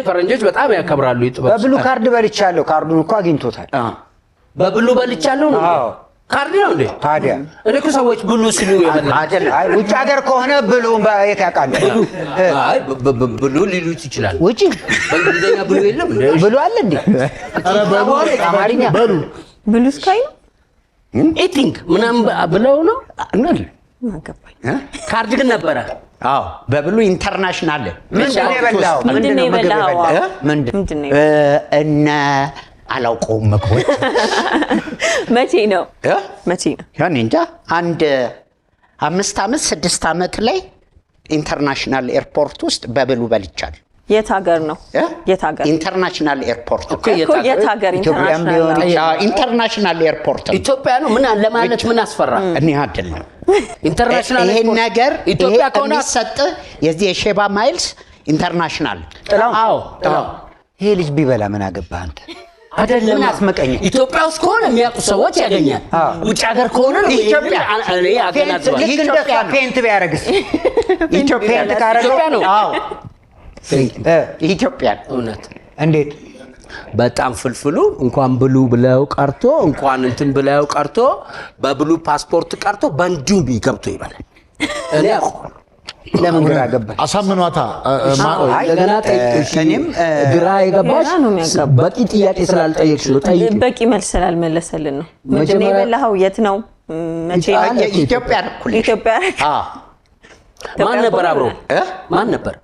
ፈረንጆች በጣም ያከብራሉ የጥበብ። በብሉ ካርድ በልቻለሁ። ካርዱን እኮ አግኝቶታል። በብሉ በልቻለሁ ነው ካርድ ነው እንዴ? ታዲያ እኔ እኮ ሰዎች ብሉ ሲሉ አይደል? አይ ውጭ ሀገር ከሆነ ብሉ የት ያውቃል? አይ ብሉ ሊሉት ይችላል። ውጭ በእንግሊዝኛ ብሉ የለም እንዴ? ብሉ አለ እንዴ? አማርኛ ብሉ ስካይ ነው ኢቲንግ ምናምን ብለው ነው አገባኝ። ካርድ ግን ነበረ። በብሉ ኢንተርናሽናል ምንድን ነው የበላው? ምንድን ነው የበላው? ምንድን ነው እነ አላውቀውም ምግቦች። መቼ ነው? ያኔ እንጃ አንድ 5 ዓመት 6 ዓመት ላይ ኢንተርናሽናል ኤርፖርት ውስጥ በብሉ በልቻለሁ። የት ሀገር ነው? የት ሀገር? ኢንተርናሽናል ኤርፖርት እኮ የት ሀገር? ኢንተርናሽናል ኤርፖርት ኢትዮጵያ ነው። ምን ለማለት ምን አስፈራ? እኔ አይደለም ኢንተርናሽናል ይሄን ነገር ኢትዮጵያ ከሆነ የሚሰጥ የዚህ የሼባ ማይልስ ኢንተርናሽናል። ጥላው ይሄ ልጅ ቢበላ ምን አገባህ አንተ? አይደለም ምን አስመቀኝ? ኢትዮጵያ ውስጥ ከሆነ የሚያውቁ ሰዎች ያገኛል። ውጭ ሀገር ከሆነ ኢትዮጵያ እኔ አገናዝባለሁ። ልክ እንደሷ ፔንት ቢያደርግስ? ኢትዮጵያ ካረገው ነው። ኢትዮጵያ እውነት እንዴት በጣም ፍልፍሉ እንኳን ብሉ ብለው ቀርቶ እንኳን እንትን ብለው ቀርቶ በብሉ ፓስፖርት ቀርቶ በእንዲሁም ገብቶ ይበላል። እኔ ለምን ግራ ገባሽ? አሳምኗታ ገና ጠይቅሽ። እኔም ግራ የገባሽ በቂ ጥያቄ ስላልጠየቅሽ ነው። ጠይቅ። በቂ መልስ ስላልመለሰልን ነው። ምንድን ነው የበላኸው? የት ነው? መቼ ነው? ኢትዮጵያ ኢትዮጵያ። ማን ነበር አብሮ? ማን ነበር?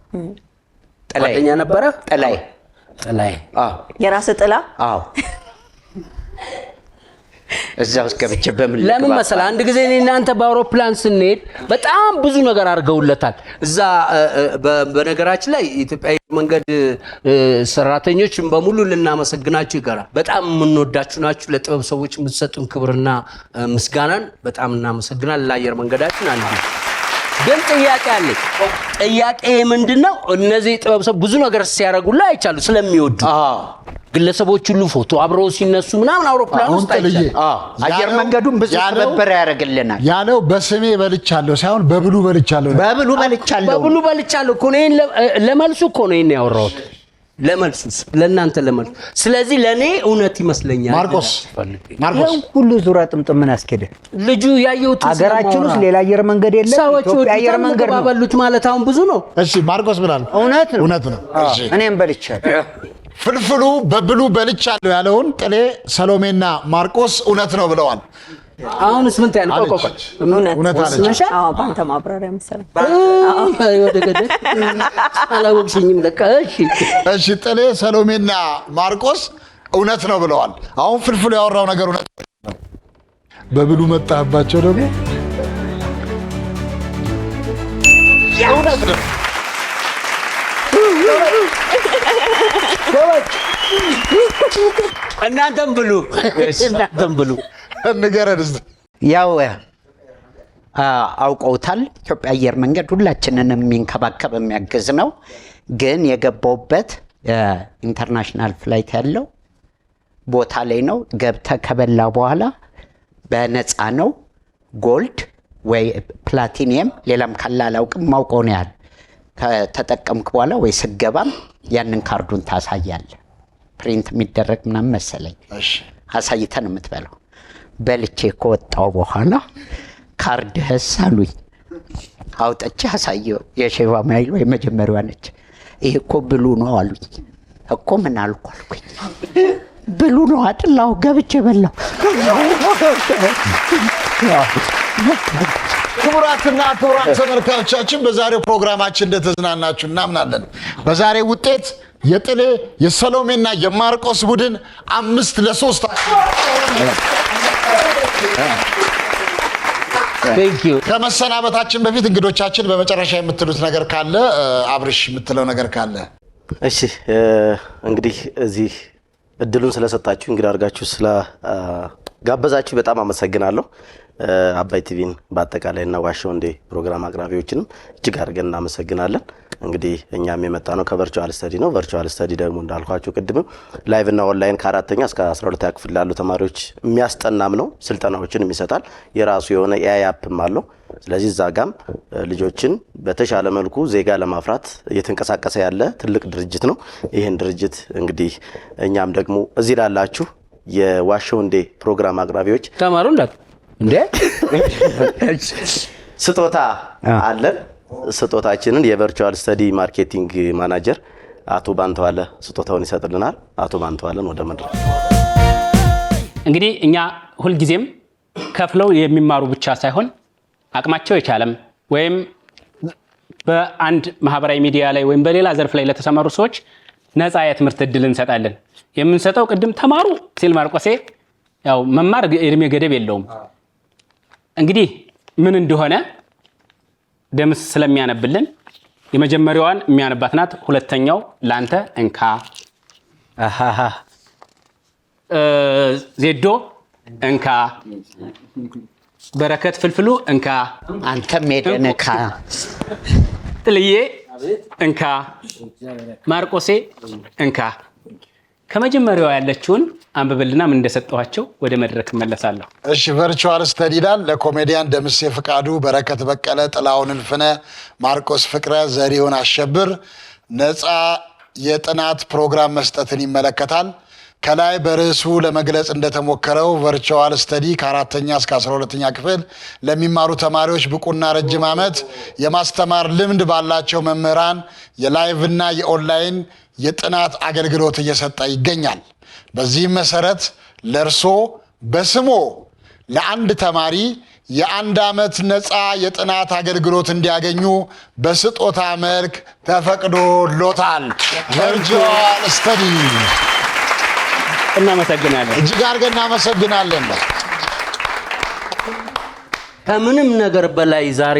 ጓደኛ ነበረ? ጥላይ የራስ ጥላ? አዎ። እዛ ውስጥ ገብቼ በምን ለምን መሰለህ አንድ ጊዜ እኔ እናንተ በአውሮፕላን ስንሄድ በጣም ብዙ ነገር አድርገውለታል። እዛ በነገራችን ላይ የኢትዮጵያ መንገድ ሰራተኞችን በሙሉ ልናመሰግናችሁ ይገራል። በጣም የምንወዳችሁ ናችሁ። ለጥበብ ሰዎች የምትሰጡን ክብርና ምስጋናን በጣም እናመሰግናለን። ለአየር መንገዳችን አንዱ ግን ጥያቄ አለ። ጥያቄ ምንድነው? እነዚህ ጥበብ ሰው ብዙ ነገር ሲያደርጉላ አይቻሉ ስለሚወዱ ግለሰቦች ሁሉ ፎቶ አብረው ሲነሱ ምናምን አውሮፕላን ውስጥ አይቻሉ። አየር መንገዱን ብዙ ትብብር ያደርግልናል። ያለው በስሜ በልቻለሁ ሳይሆን በብሉ በልቻለሁ። በብሉ በልቻለሁ እኮ ነው። ለመልሱ እኮ ነው ይሄን ያወራሁት። ለመልሱስ ለእናንተ ለመልሱ። ስለዚህ ለኔ እውነት ይመስለኛል። ማርቆስ ሁሉ ዙራ ጥምጥም ምን አስኬደ? ልጁ ያየሁት አገራችን ውስጥ ሌላ አየር መንገድ የለም። ኢትዮጵያ አየር መንገድ ነው ባበሉት ማለት አሁን ብዙ ነው። እሺ ማርቆስ ብላል። እውነት ነው። እሺ እኔም በልቻለሁ። ፍልፍሉ በብሉ በልቻለሁ ያለውን ጥሌ ሰሎሜና ማርቆስ እውነት ነው ብለዋል። አሁንስ ምን ታያለህ? ቆቆቆ እውነት አለች። አዎ ባንተ ማብራሪያ መሰለኝ። ወደ ገደል አላወቅሽኝም ለካ። እሺ ጥሌ ሰሎሜና ማርቆስ እውነት ነው ብለዋል። አሁን ፍልፍሉ ያወራው ነገር እውነት ነው። በብሉ መጣባቸው ደግሞ እውነት ነው። እናንተም ብሉ ንገረን እስኪ። ያው አውቀውታል። ኢትዮጵያ አየር መንገድ ሁላችንንም የሚንከባከብ የሚያግዝ ነው። ግን የገባውበት ኢንተርናሽናል ፍላይት ያለው ቦታ ላይ ነው። ገብተህ ከበላ በኋላ በነፃ ነው። ጎልድ ወይ ፕላቲኒየም ሌላም ካለ አላውቅም፣ ማውቀው ነው ያህል ከተጠቀምክ በኋላ ወይ ስገባም ያንን ካርዱን ታሳያለህ። ፕሪንት የሚደረግ ምናምን መሰለኝ አሳይተህ ነው የምትበላው። በልቼ ከወጣው በኋላ ካርድህስ አሉኝ። አውጥቼ አሳየው። የሼባ ማይል ወይ መጀመሪያዋ ነች። ይሄ እኮ ብሉ ነው አሉኝ። እኮ ምን አልኩ አልኩኝ። ብሉ ነው አይደል? አዎ ገብቼ በላው። ክቡራትና ክቡራን ተመልካቾቻችን በዛሬው ፕሮግራማችን እንደተዝናናችሁ እናምናለን። በዛሬው ውጤት የጥሌ የሰሎሜና የማርቆስ ቡድን 5-3 ከመሰናበታችን በፊት እንግዶቻችን በመጨረሻ የምትሉት ነገር ካለ አብርሽ የምትለው ነገር ካለ? እሺ እንግዲህ እዚህ እድሉን ስለሰጣችሁ እንግዲህ አድርጋችሁ ስለጋበዛችሁ በጣም አመሰግናለሁ። አባይ ቲቪን በአጠቃላይ እና ዋሻው እንዴ ፕሮግራም አቅራቢዎችንም እጅግ አድርገን እናመሰግናለን። እንግዲህ እኛም የመጣ ነው ከቨርቹዋል ስተዲ ነው። ቨርቹዋል ስተዲ ደግሞ እንዳልኳችሁ ቅድም ላይቭ እና ኦንላይን ከ4ኛ እስከ 12ኛ ክፍል ላሉ ተማሪዎች የሚያስጠናም ነው። ስልጠናዎችን ይሰጣል። የራሱ የሆነ ኤአይ አፕም አለው። ስለዚህ ዛጋም ልጆችን በተሻለ መልኩ ዜጋ ለማፍራት እየተንቀሳቀሰ ያለ ትልቅ ድርጅት ነው። ይህን ድርጅት እንግዲህ እኛም ደግሞ እዚህ ላላችሁ የዋሻው እንዴ ፕሮግራም አቅራቢዎች ተማሩ እንዴ ስጦታ አለን። ስጦታችንን የቨርቹዋል ስተዲ ማርኬቲንግ ማናጀር አቶ ባንተዋለ ስጦታውን ይሰጥልናል። አቶ ባንተዋለን ወደ መድረክ። እንግዲህ እኛ ሁልጊዜም ከፍለው የሚማሩ ብቻ ሳይሆን አቅማቸው የቻለም ወይም በአንድ ማህበራዊ ሚዲያ ላይ ወይም በሌላ ዘርፍ ላይ ለተሰማሩ ሰዎች ነፃ የትምህርት እድል እንሰጣለን። የምንሰጠው ቅድም ተማሩ ሲል ማርቆሴ ያው መማር እድሜ ገደብ የለውም። እንግዲህ ምን እንደሆነ ደምስ ስለሚያነብልን የመጀመሪያዋን የሚያነባት ናት። ሁለተኛው ላንተ እንካ ዜዶ እንካ በረከት ፍልፍሉ እንካ አንተ ሜደነካ ጥልዬ እንካ ማርቆሴ እንካ። ከመጀመሪያው ያለችውን አንብብልና ምን እንደሰጠዋቸው ወደ መድረክ መለሳለሁ። እሺ ቨርቹዋል ስተዲ ይላል። ለኮሜዲያን ደምሴ ፍቃዱ፣ በረከት በቀለ፣ ጥላውን እንፍነ፣ ማርቆስ ፍቅረ፣ ዘሪሁን አሸብር ነፃ የጥናት ፕሮግራም መስጠትን ይመለከታል። ከላይ በርዕሱ ለመግለጽ እንደተሞከረው ቨርቹዋል ስተዲ ከ4ኛ እስከ 12ኛ ክፍል ለሚማሩ ተማሪዎች ብቁና ረጅም ዓመት የማስተማር ልምድ ባላቸው መምህራን የላይቭና የኦንላይን የጥናት አገልግሎት እየሰጠ ይገኛል። በዚህም መሰረት ለርሶ በስሞ ለአንድ ተማሪ የ1 ዓመት ነፃ የጥናት አገልግሎት እንዲያገኙ በስጦታ መልክ ተፈቅዶሎታል። ቨርቹዋል ስተዲ እናመሰግናለን። እጅግ አድርገን እናመሰግናለን። ከምንም ነገር በላይ ዛሬ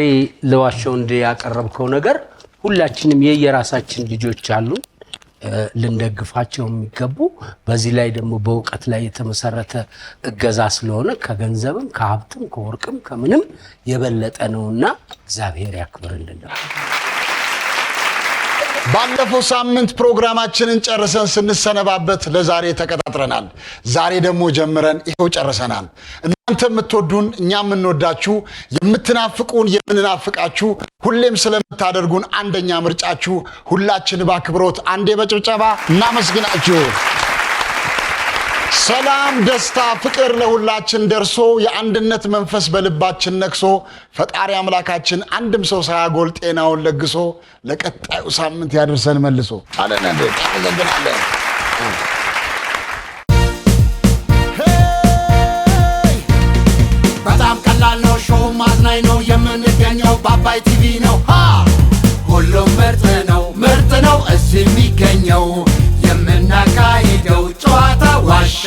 ለዋሻው እንዴ ያቀረብከው ነገር ሁላችንም የየራሳችን ልጆች አሉ ልንደግፋቸው የሚገቡ በዚህ ላይ ደግሞ በእውቀት ላይ የተመሰረተ እገዛ ስለሆነ ከገንዘብም ከሀብትም ከወርቅም ከምንም የበለጠ ነውና እግዚአብሔር ያክብርልን። ባለፈው ሳምንት ፕሮግራማችንን ጨርሰን ስንሰነባበት ለዛሬ ተቀጣጥረናል። ዛሬ ደግሞ ጀምረን ይኸው ጨርሰናል። እናንተ የምትወዱን እኛ የምንወዳችሁ የምትናፍቁን የምንናፍቃችሁ ሁሌም ስለምታደርጉን አንደኛ ምርጫችሁ ሁላችን በአክብሮት አንዴ በጭብጨባ እናመስግናችሁ። ሰላም፣ ደስታ፣ ፍቅር ለሁላችን ደርሶ የአንድነት መንፈስ በልባችን ነክሶ ፈጣሪ አምላካችን አንድም ሰው ሳያጎል ጤናውን ለግሶ ለቀጣዩ ሳምንት ያደርሰን መልሶ አለን። እናመሰግናለን። በጣም ቀላል ነው፣ ሾው ማዝናኝ ነው። የምንገኘው በአባይ ቲቪ ነው። ሁሉም ምርጥ ነው፣ ምርጥ ነው እዚህ የሚገኘው። የምናካሂደው ጨዋታ ዋሻ